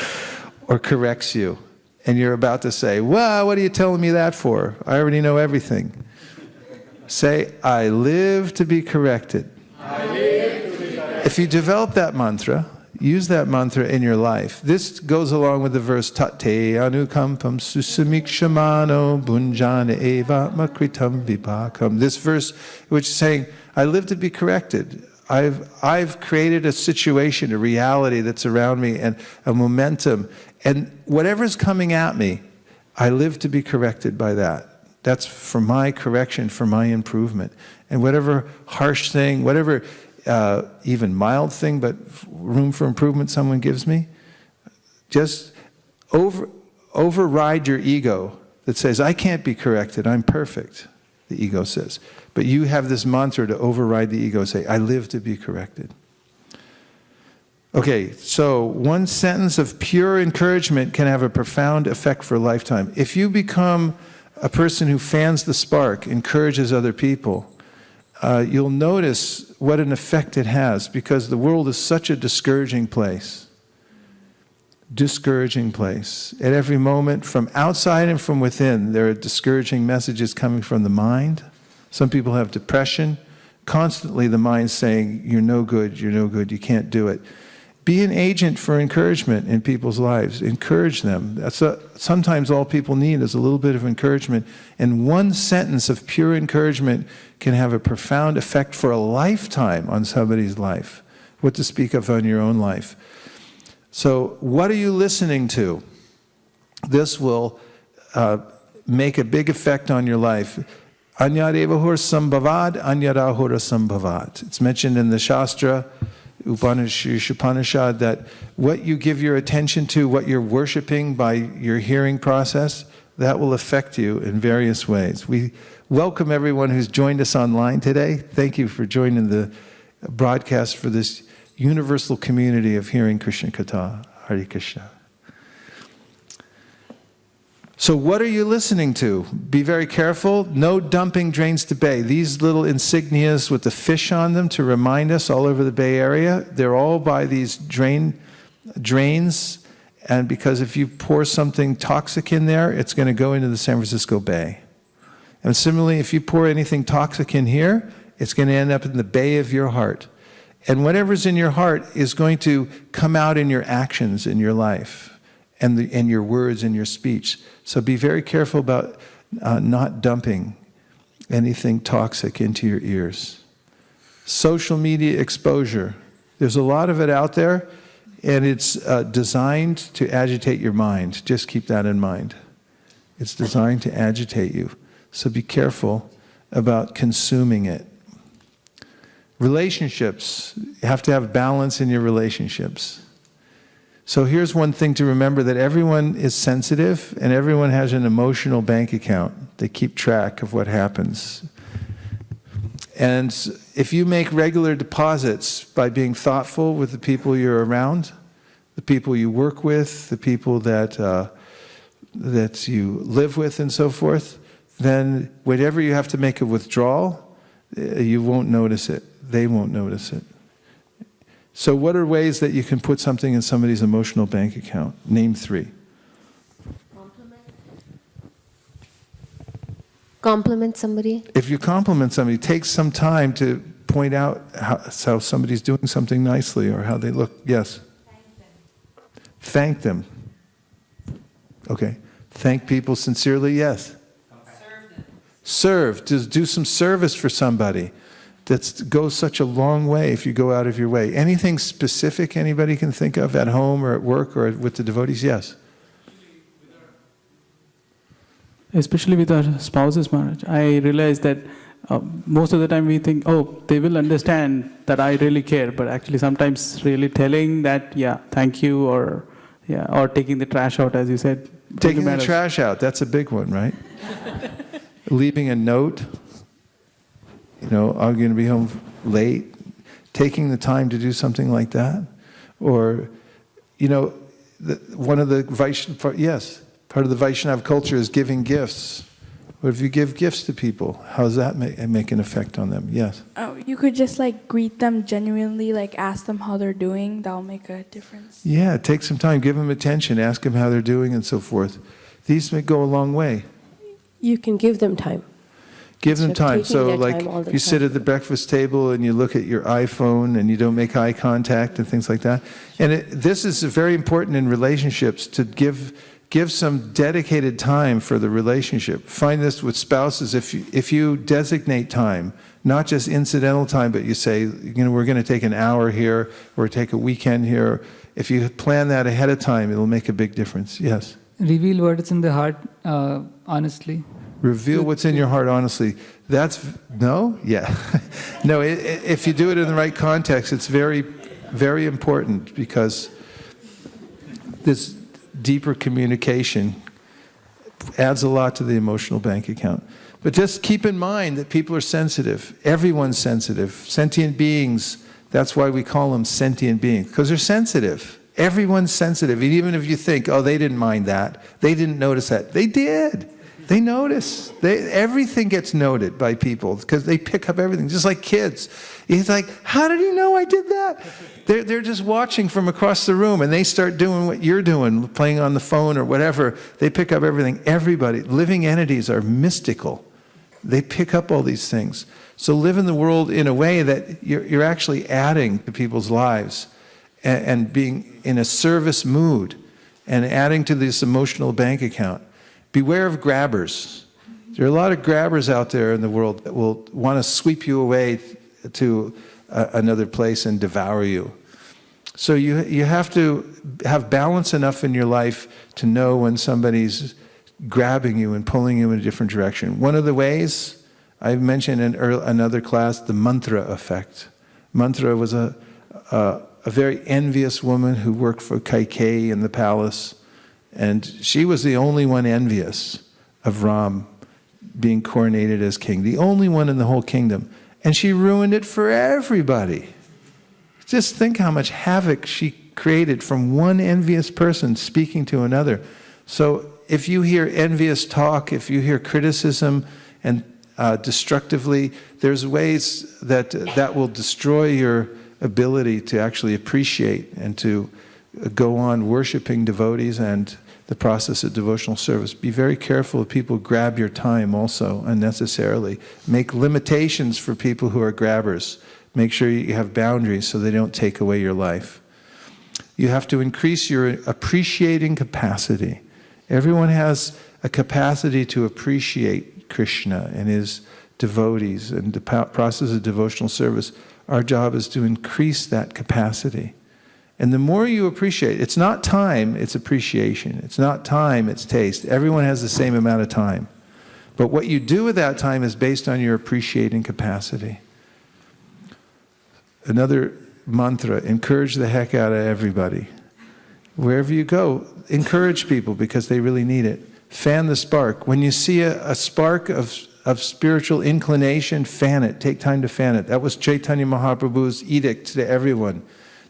or corrects you. And you're about to say, well, what are you telling me that for? I already know everything. Say, I live to be corrected. I live to be corrected. If you develop that mantra, use that mantra in your life. This goes along with the verse, Tate anukampam susamikshamano bunjana eva makritam vipakam. This verse, which is saying, I live to be corrected. I've created a situation, a reality that's around me, and a momentum. And whatever's coming at me, I live to be corrected by that. That's for my correction, for my improvement. And whatever harsh thing, whatever even mild thing, but room for improvement someone gives me, just override your ego that says, I can't be corrected, I'm perfect, the ego says. But you have this mantra to override the ego, say, I live to be corrected. Okay, so one sentence of pure encouragement can have a profound effect for a lifetime. If you become a person who fans the spark, encourages other people, you'll notice what an effect it has, because the world is such a discouraging place. Discouraging place. At every moment, from outside and from within, there are discouraging messages coming from the mind. Some people have depression. Constantly the mind's saying, you're no good, you can't do it. Be an agent for encouragement in people's lives. Encourage them. Sometimes all people need is a little bit of encouragement. And one sentence of pure encouragement can have a profound effect for a lifetime on somebody's life. What to speak of on your own life. So, what are you listening to? This will make a big effect on your life. Anyadevahur sambhavad, anyadahura sambhavat. It's mentioned in the Shastra, Upanishad, that what you give your attention to, what you're worshiping by your hearing process, that will affect you in various ways. We welcome everyone who's joined us online today. Thank you for joining the broadcast for this universal community of hearing Krishna Katha. Hare Krishna. So what are you listening to? Be very careful. No dumping drains to bay. These little insignias with the fish on them to remind us all over the Bay Area, they're all by these drains. And because if you pour something toxic in there, it's going to go into the San Francisco Bay. And similarly, if you pour anything toxic in here, it's going to end up in the bay of your heart. And whatever's in your heart is going to come out in your actions in your life. And your words and your speech. So be very careful about not dumping anything toxic into your ears. Social media exposure. There's a lot of it out there, and it's designed to agitate your mind. Just keep that in mind. It's designed to agitate you. So be careful about consuming it. Relationships. You have to have balance in your relationships. So here's one thing to remember, that everyone is sensitive and everyone has an emotional bank account. They keep track of what happens. And if you make regular deposits by being thoughtful with the people you're around, the people you work with, the people that you live with and so forth, then whenever you have to make a withdrawal, you won't notice it. They won't notice it. So what are ways that you can put something in somebody's emotional bank account? Name 3. Compliment somebody. If you compliment somebody, take some time to point out how somebody's doing something nicely or how they look. Yes? Thank them. Okay. Thank people sincerely, yes. Serve. To do some service for somebody. That goes such a long way if you go out of your way. Anything specific anybody can think of at home or at work or with the devotees? Yes. Especially with our spouses, Maharaj. I realize that most of the time we think, oh, they will understand that I really care. But actually sometimes really telling that, yeah, thank you, or taking the trash out, as you said. Taking the trash out, that's a big one, right? Leaving a note. I'm going to be home late. Taking the time to do something like that. Or, one of the part of the Vaishnava culture is giving gifts. What if you give gifts to people? How does that make an effect on them? Yes? Oh, you could just greet them genuinely, ask them how they're doing. That'll make a difference. Yeah, take some time, give them attention, ask them how they're doing and so forth. These may go a long way. You can give them time. Give them time. So you sit at the breakfast table and you look at your iPhone and you don't make eye contact and things like that. And this is very important in relationships, to give some dedicated time for the relationship. Find this with spouses. If you designate time, not just incidental time, but you say, we're going to take an hour here or take a weekend here. If you plan that ahead of time, it'll make a big difference. Yes? Reveal what is in the heart honestly. Reveal what's in your heart honestly. No? Yeah. No, if you do it in the right context, it's very, very important, because this deeper communication adds a lot to the emotional bank account. But just keep in mind that people are sensitive. Everyone's sensitive. Sentient beings, that's why we call them sentient beings, because they're sensitive. Everyone's sensitive. And even if you think, oh, they didn't mind that, they didn't notice that, they did. They notice. Everything gets noted by people because they pick up everything, just like kids. He's like, how did you know I did that? They're just watching from across the room and they start doing what you're doing, playing on the phone or whatever. They pick up everything. Everybody, living entities are mystical. They pick up all these things. So live in the world in a way that you're actually adding to people's lives. and being in a service mood and adding to this emotional bank account. Beware of grabbers. There are a lot of grabbers out there in the world that will want to sweep you away to another place and devour you. So you have to have balance enough in your life to know when somebody's grabbing you and pulling you in a different direction. One of the ways, I mentioned in another class, the mantra effect. Mantra was a very envious woman who worked for Kaikeyi in the palace, and she was the only one envious of Ram being coronated as king, the only one in the whole kingdom. And she ruined it for everybody. Just think how much havoc she created from one envious person speaking to another. So if you hear envious talk, if you hear criticism and destructively, there's ways that will destroy your ability to actually appreciate and to go on worshiping devotees and the process of devotional service. Be very careful if people grab your time also unnecessarily. Make limitations for people who are grabbers. Make sure you have boundaries so they don't take away your life. You have to increase your appreciating capacity. Everyone has a capacity to appreciate Krishna and his devotees and the process of devotional service. Our job is to increase that capacity. And the more you appreciate, it's not time, it's appreciation. It's not time, it's taste. Everyone has the same amount of time. But what you do with that time is based on your appreciating capacity. Another mantra, encourage the heck out of everybody. Wherever you go, encourage people because they really need it. Fan the spark. When you see a spark of spiritual inclination, fan it. Take time to fan it. That was Chaitanya Mahaprabhu's edict to everyone.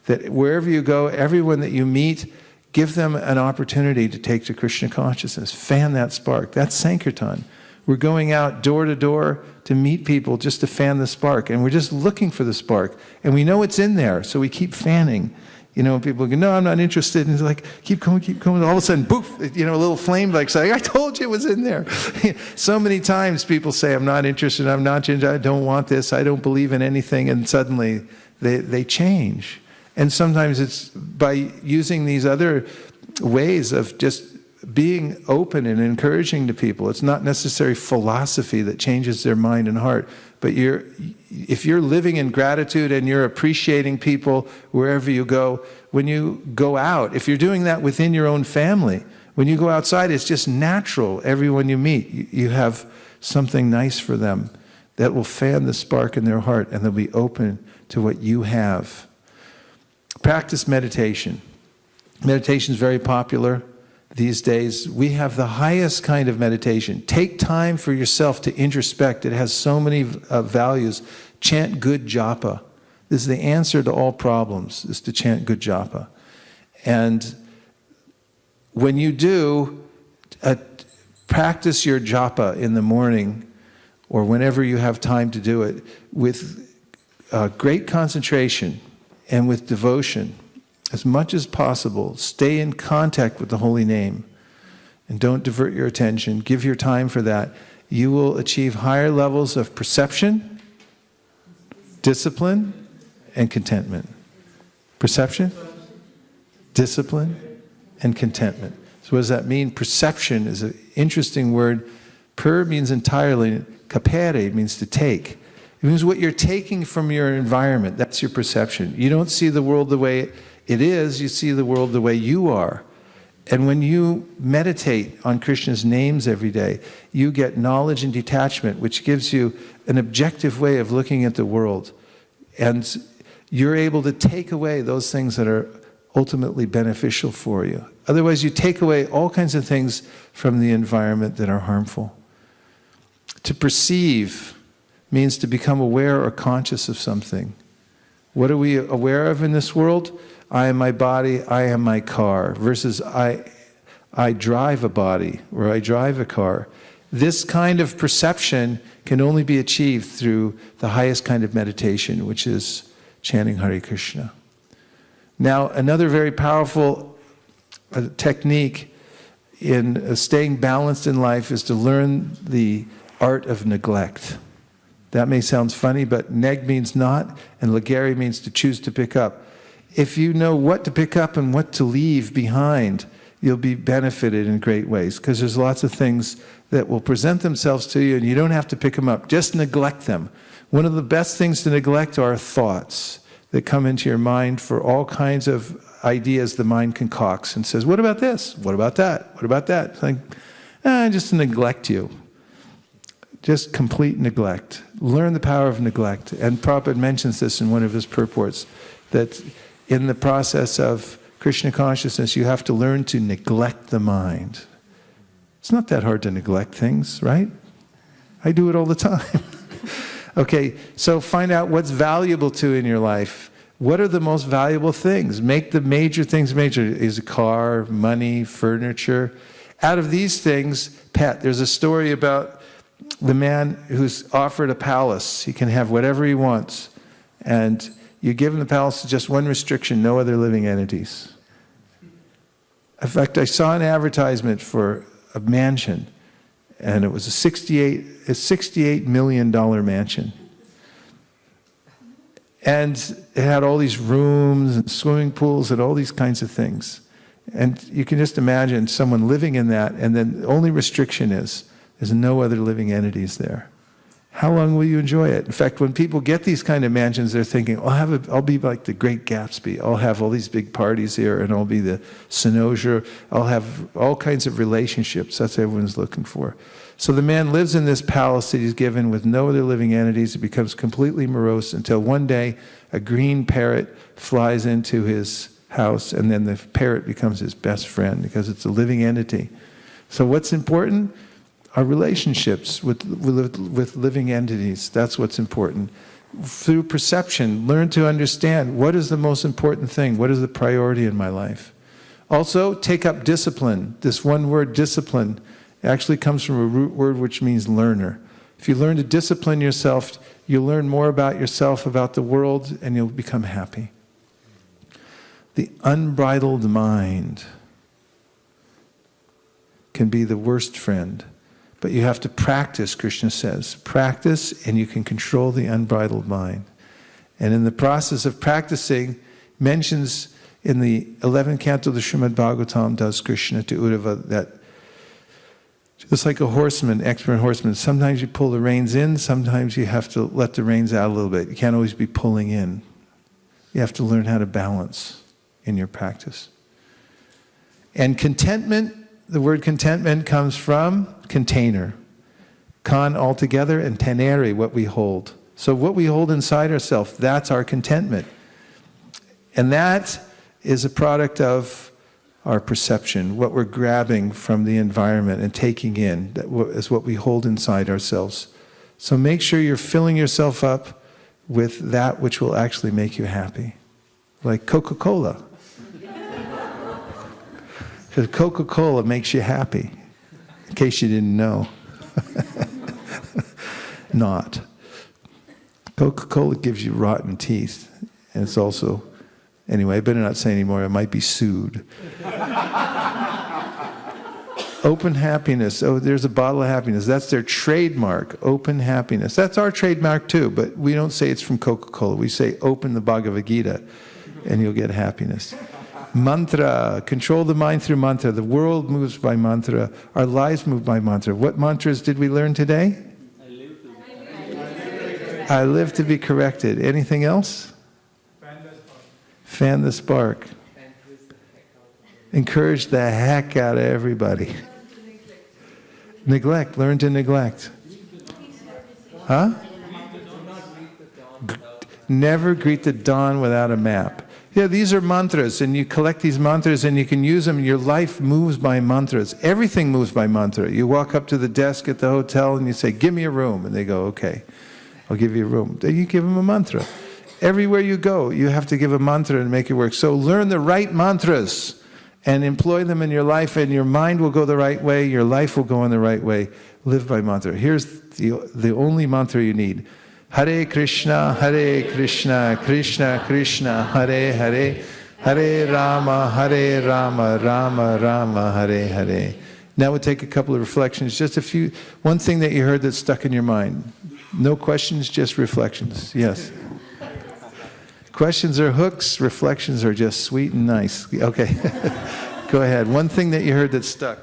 That wherever you go, everyone that you meet, give them an opportunity to take to Krishna consciousness. Fan that spark. That's Sankirtan. We're going out door to door to meet people just to fan the spark. And we're just looking for the spark. And we know it's in there, so we keep fanning. You know, people go, no, I'm not interested. And it's like, keep going, keep going. All of a sudden, poof, you know, a little flame like saying, I told you it was in there. So many times people say, I'm not interested, I'm not interested, I don't want this, I don't believe in anything. And suddenly they change. And sometimes it's by using these other ways of just being open and encouraging to people. It's not necessarily philosophy that changes their mind and heart, but if you're living in gratitude and you're appreciating people wherever you go, when you go out, if you're doing that within your own family, when you go outside, it's just natural. Everyone you meet, you have something nice for them that will fan the spark in their heart and they'll be open to what you have. Practice meditation. Meditation is very popular these days. We have the highest kind of meditation. Take time for yourself to introspect. It has so many values. Chant good japa. This is the answer to all problems, is to chant good japa. And when you do, practice your japa in the morning or whenever you have time to do it with great concentration and with devotion. As much as possible, stay in contact with the holy name and don't divert your attention. Give your time for that. You will achieve higher levels of perception, discipline, and contentment. Perception, discipline, and contentment. So what does that mean? Perception is an interesting word. Per means entirely, capere means to take. It means what you're taking from your environment. That's your perception. You don't see the world the way it is, you see the world the way you are. And when you meditate on Krishna's names every day, you get knowledge and detachment, which gives you an objective way of looking at the world. And you're able to take away those things that are ultimately beneficial for you. Otherwise, you take away all kinds of things from the environment that are harmful. To perceive means to become aware or conscious of something. What are we aware of in this world? I am my body, I am my car, versus I drive a body, or I drive a car. This kind of perception can only be achieved through the highest kind of meditation, which is chanting Hare Krishna. Now, another very powerful technique in staying balanced in life is to learn the art of neglect. That may sound funny, but neg means not, and legere means to choose to pick up. if you know what to pick up and what to leave behind, you'll be benefited in great ways, because there's lots of things that will present themselves to you and you don't have to pick them up. Just neglect them. One of the best things to neglect are thoughts that come into your mind for all kinds of ideas the mind concocts and says, what about this? What about that? What about that? It's like, just to neglect you. Just complete neglect. Learn the power of neglect. And Prabhupada mentions this in one of his purports, that in the process of Krishna consciousness, you have to learn to neglect the mind. It's not that hard to neglect things, right? I do it all the time. Okay, so find out what's valuable to you in your life. What are the most valuable things? Make the major things major. Is a car, money, furniture. Out of these things, pet. There's a story about the man who's offered a palace. He can have whatever he wants. And you give him the palace with just one restriction: no other living entities. In fact, I saw an advertisement for a mansion, and it was a $68 million mansion. And it had all these rooms and swimming pools and all these kinds of things. And you can just imagine someone living in that, and then the only restriction is there's no other living entities there. How long will you enjoy it? In fact, when people get these kind of mansions, they're thinking, I'll be like the Great Gatsby. I'll have all these big parties here, and I'll be the Synosia. I'll have all kinds of relationships. That's what everyone's looking for. So the man lives in this palace that he's given with no other living entities. It becomes completely morose until one day a green parrot flies into his house, and then the parrot becomes his best friend because it's a living entity. So what's important? Our relationships with living entities. That's what's important. Through perception, learn to understand what is the most important thing, what is the priority in my life. Also, take up discipline. This one word, discipline, actually comes from a root word which means learner. If you learn to discipline yourself, you'll learn more about yourself, about the world, and you'll become happy. The unbridled mind can be the worst friend. But you have to practice, Krishna says. Practice, and you can control the unbridled mind. And in the process of practicing, mentions in the 11th canto of the Srimad Bhagavatam, does Krishna to Uddhava, that just like a horseman, expert horseman, sometimes you pull the reins in, sometimes you have to let the reins out a little bit. You can't always be pulling in. You have to learn how to balance in your practice. And contentment, the word contentment comes from container. Con altogether, and tenere, what we hold. So what we hold inside ourselves, that's our contentment. And that is a product of our perception, what we're grabbing from the environment and taking in, that is what we hold inside ourselves. So make sure you're filling yourself up with that which will actually make you happy. Like Coca-Cola. Because Coca-Cola makes you happy, in case you didn't know. Not. Coca-Cola gives you rotten teeth. And it's also, anyway, I better not say anymore, I might be sued. Open happiness. Oh, there's a bottle of happiness. That's their trademark, open happiness. That's our trademark too, but we don't say it's from Coca-Cola. We say open the Bhagavad Gita and you'll get happiness. Mantra, control the mind through mantra. The world moves by mantra. Our lives move by mantra. What mantras did we learn today? I live to be corrected. Anything else? Fan the spark. Encourage the heck out of everybody. Neglect. Learn to neglect. Huh? Never greet the dawn without a map. Yeah, these are mantras, and you collect these mantras and you can use them. Your life moves by mantras. Everything moves by mantra. You walk up to the desk at the hotel and you say, give me a room. And they go, okay, I'll give you a room. Then you give them a mantra. Everywhere you go, you have to give a mantra and make it work. So learn the right mantras and employ them in your life, and your mind will go the right way, your life will go in the right way. Live by mantra. Here's the only mantra you need. Hare Krishna, Krishna Krishna, Hare Hare, Hare Rama, Rama Rama, Hare Hare. Now we'll take a couple of reflections. Just one thing that you heard that's stuck in your mind. No questions, just reflections. Yes. Questions are hooks, reflections are just sweet and nice. Okay. Go ahead. One thing that you heard that stuck.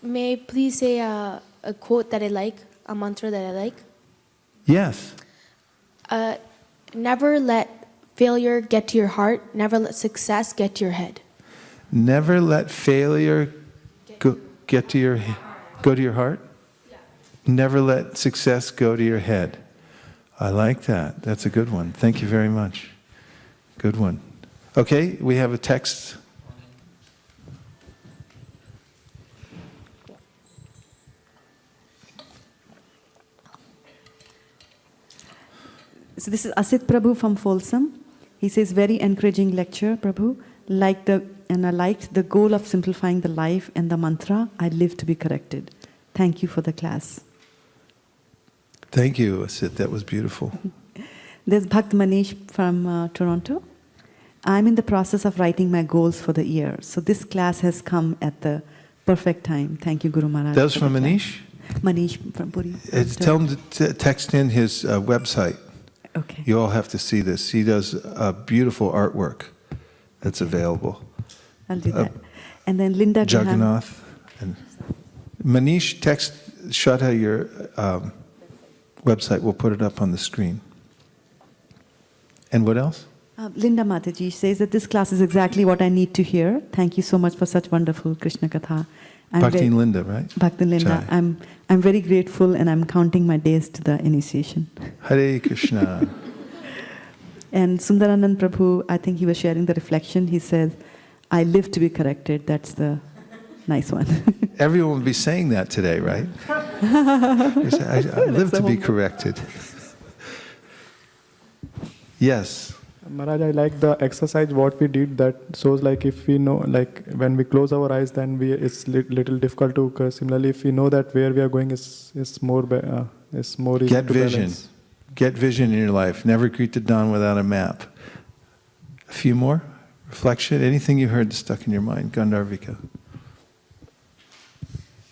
May I please say a quote that I like, a mantra that I like? Yes. Never let failure get to your heart. Never let success get to your head. Never let failure go to your heart. Yeah. Never let success go to your head. I like that. That's a good one. Thank you very much. Good one. Okay, we have a text. So this is Asit Prabhu from Folsom. He says, very encouraging lecture, Prabhu. I liked the goal of simplifying the life and the mantra, I live to be corrected. Thank you for the class. Thank you, Asit. That was beautiful. There's Bhakt Manish from Toronto. I'm in the process of writing my goals for the year. So this class has come at the perfect time. Thank you, Guru Maharaj. That was from Manish? Manish from Puri. Tell him to text in his website. Okay. You all have to see this. He does a beautiful artwork that's available. I'll do that. And then Linda Jagannath. And Manish, text Shraddha your website. We'll put it up on the screen. And what else? Linda Mataji says that this class is exactly what I need to hear. Thank you so much for such wonderful Krishna Katha. Bhakti Linda, right? Bhakti Linda. Chai. I'm very grateful and I'm counting my days to the initiation. Hare Krishna. And Sundaranand Prabhu, I think he was sharing the reflection. He said, I live to be corrected. That's the nice one. Everyone will be saying that today, right? I live to be corrected. Yes. Maharaj, I like the exercise what we did that shows like if we know, like when we close our eyes, then it's little difficult to. Similarly, if we know that where we are going is more easy Get to vision. balance. Get vision in your life. Never greet the dawn without a map. A few more? Reflection? Anything you heard stuck in your mind? Gandharvika.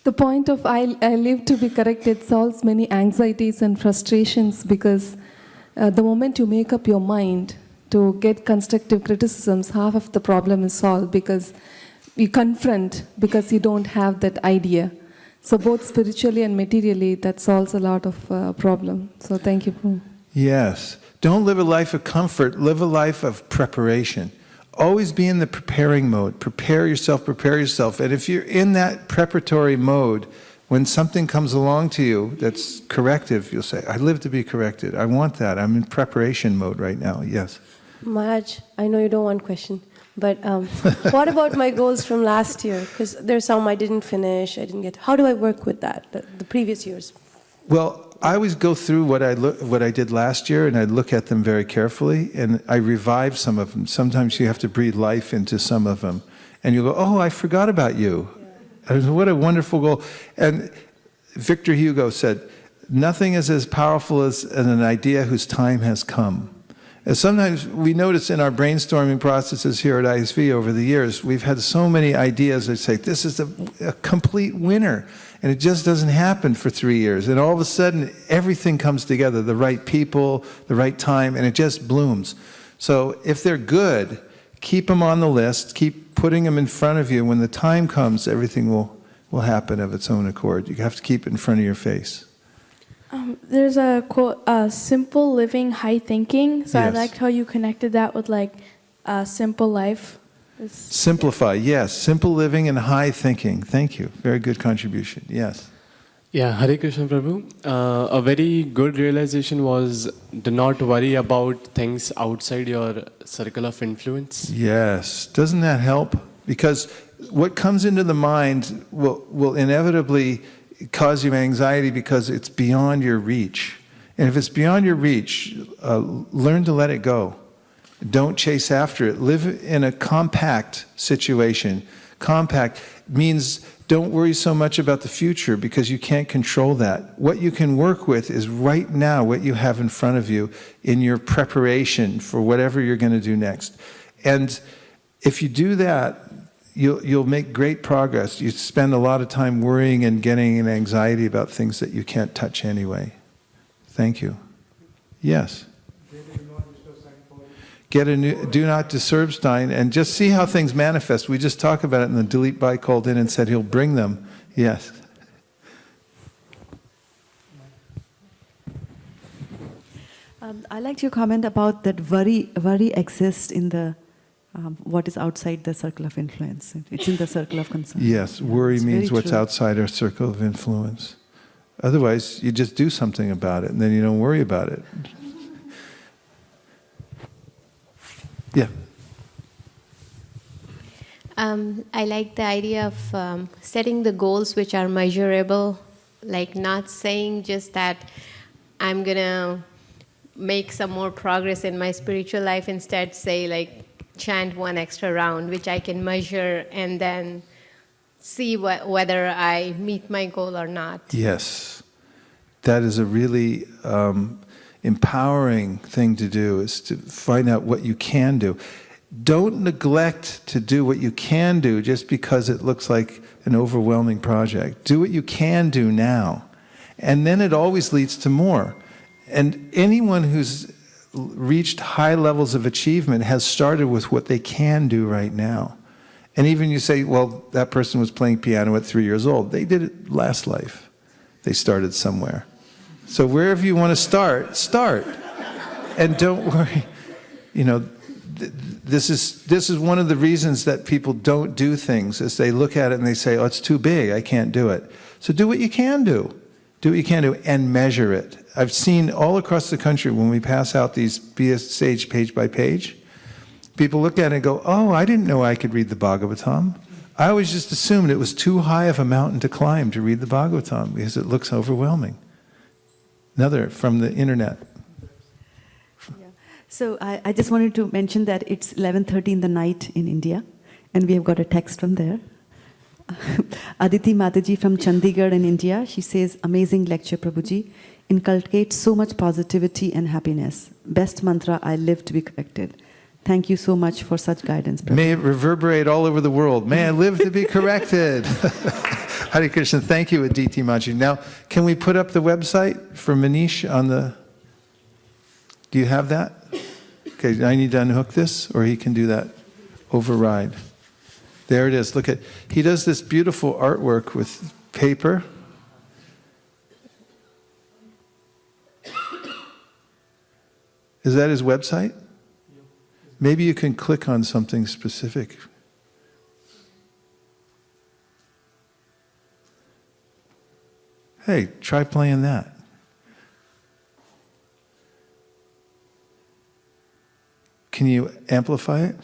The point of I live to be corrected solves many anxieties and frustrations because the moment you make up your mind to get constructive criticisms, half of the problem is solved because you confront because you don't have that idea. So both spiritually and materially, that solves a lot of problem. So thank you, Prabhu. Yes. Don't live a life of comfort. Live a life of preparation. Always be in the preparing mode. Prepare yourself. And if you're in that preparatory mode, when something comes along to you that's corrective, you'll say, I live to be corrected. I want that. I'm in preparation mode right now. Yes. Maharaj, I know you don't want question, but what about my goals from last year? Because there's some I didn't finish, I didn't get. How do I work with that, the previous years? Well, I always go through what I did last year, and I look at them very carefully, and I revive some of them. Sometimes you have to breathe life into some of them, and you go, oh, I forgot about you. Yeah. What a wonderful goal. And Victor Hugo said, nothing is as powerful as an idea whose time has come. And sometimes we notice in our brainstorming processes here at ISV over the years, we've had so many ideas that say, this is a complete winner. And it just doesn't happen for 3 years. And all of a sudden, everything comes together, the right people, the right time, and it just blooms. So if they're good, keep them on the list, keep putting them in front of you. When the time comes, everything will happen of its own accord. You have to keep it in front of your face. There's a quote, simple living, high thinking. So Yes. I liked how you connected that with like a simple life. Simplify, yes. Simple living and high thinking. Thank you. Very good contribution. Yes. Yeah, Hare Krishna Prabhu. A very good realization was do not worry about things outside your circle of influence. Yes. Doesn't that help? Because what comes into the mind will inevitably cause you anxiety because it's beyond your reach. And if it's beyond your reach, learn to let it go. Don't chase after it. Live in a compact situation. Compact means don't worry so much about the future because you can't control that. What you can work with is right now what you have in front of you in your preparation for whatever you're going to do next. And if you do that, you'll make great progress. You spend a lot of time worrying and getting an anxiety about things that you can't touch anyway. Thank you. Yes. get a new Do Not Disturb sign and just see how things manifest. We just talked about it, and the Delete Bhai called in and said he'll bring them. Yes. I liked your comment about that worry exists in the what is outside the circle of influence. It's in the circle of concern. Yes, worry means what's outside our circle of influence. Otherwise, you just do something about it, and then you don't worry about it. Yeah. I like the idea of setting the goals which are measurable, like not saying just that I'm going to make some more progress in my spiritual life. Instead, say like chant one extra round, which I can measure and then see whether I meet my goal or not. Yes. That is a really empowering thing to do, is to find out what you can do. Don't neglect to do what you can do just because it looks like an overwhelming project. Do what you can do now. And then it always leads to more. And anyone who's reached high levels of achievement has started with what they can do right now. And even you say, well, that person was playing piano at 3 years old. They did it last life. They started somewhere. So wherever you want to start. And don't worry. You know, this is one of the reasons that people don't do things, is they look at it and they say, oh, it's too big, I can't do it. So do what you can do. Do what you can do and measure it. I've seen all across the country when we pass out these Be a Sage page by page, people look at it and go, oh, I didn't know I could read the Bhagavatam. I always just assumed it was too high of a mountain to climb to read the Bhagavatam because it looks overwhelming. Another from the internet. So I just wanted to mention that it's 11:30 in the night in India, and we have got a text from there. Aditi Mataji from Chandigarh in India, she says, amazing lecture, Prabhuji. Inculcates so much positivity and happiness. Best mantra, I live to be corrected. Thank you so much for such guidance, Prabhuji. May it reverberate all over the world. May I live to be corrected. Hare Krishna. Thank you, Aditi Mataji. Now, can we put up the website for Manish on the... Do you have that? Okay, I need to unhook this, or he can do that. Override. There it is. Look at, he does this beautiful artwork with paper. Is that his website? Maybe you can click on something specific. Hey, try playing that. Can you amplify it?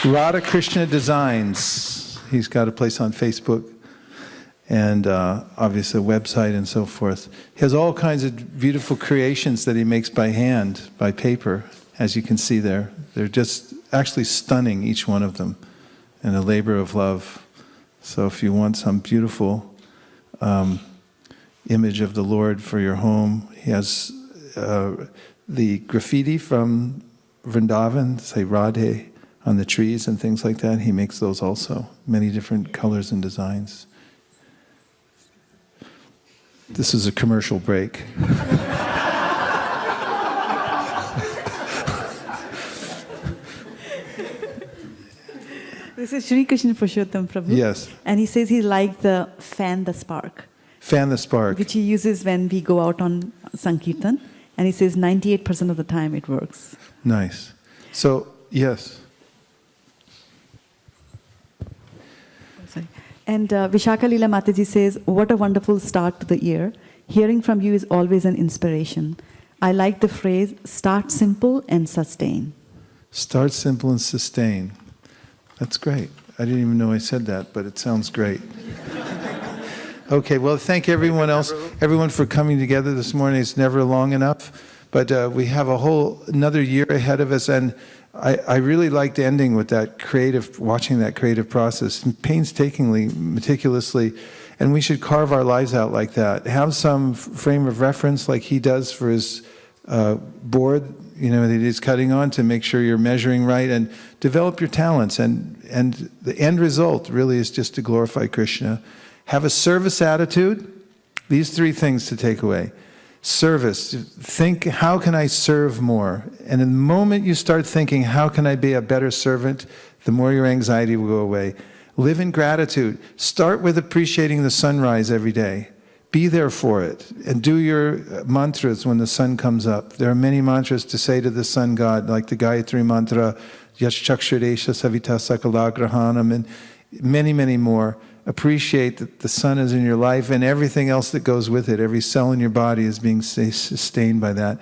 Radha Krishna Designs. He's got a place on Facebook and obviously a website and so forth. He has all kinds of beautiful creations that he makes by hand, by paper, as you can see there. They're just actually stunning, each one of them, and a labor of love. So if you want some beautiful image of the Lord for your home, he has the graffiti from Vrindavan, say Radhe, on the trees and things like that. He makes those also, many different colors and designs. This is a commercial break. This is Sri Krishna Purushottam Prabhu. Yes. And he says he liked the fan the spark. Fan the spark. Which he uses when we go out on Sankirtan. And he says 98% of the time it works. Nice. So, yes. Sorry. And Vishaka Leela Mataji says, what a wonderful start to the year. Hearing from you is always an inspiration. I like the phrase, start simple and sustain. Start simple and sustain. That's great. I didn't even know I said that, but it sounds great. Okay, well, thank everyone else, everyone for coming together this morning. It's never long enough, but we have another year ahead of us, and I really liked ending with that watching that creative process, painstakingly, meticulously, and we should carve our lives out like that. Have some frame of reference like he does for his board, that he's cutting on, to make sure you're measuring right, and develop your talents. And the end result really is just to glorify Krishna. Have a service attitude. These 3 things to take away. Service. Think, how can I serve more? And the moment you start thinking, how can I be a better servant, the more your anxiety will go away. Live in gratitude. Start with appreciating the sunrise every day. Be there for it. And do your mantras when the sun comes up. There are many mantras to say to the sun god, like the Gayatri mantra, Yaschakshuresha Savita Sakalagrahanam, and many, many more. Appreciate that the sun is in your life and everything else that goes with it. Every cell in your body is being sustained by that.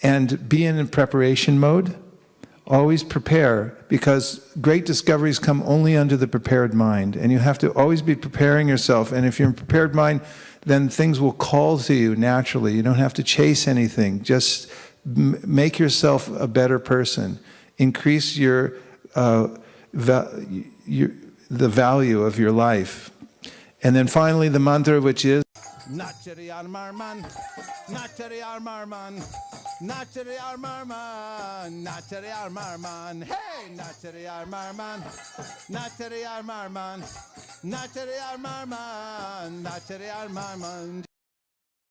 And be in preparation mode. Always prepare, because great discoveries come only under the prepared mind. And you have to always be preparing yourself. And if you're in prepared mind, then things will call to you naturally. You don't have to chase anything. Just make yourself a better person. Increase the value of your life. And then finally the mantra, which is Nachariyar Marman, Nachariyar Marman, Nachariyar Marman, Nachariyar Marman, hey, Nachariyar Marman, Nachariyar Marman, Nachariyar Marman, Nachariyar Marman.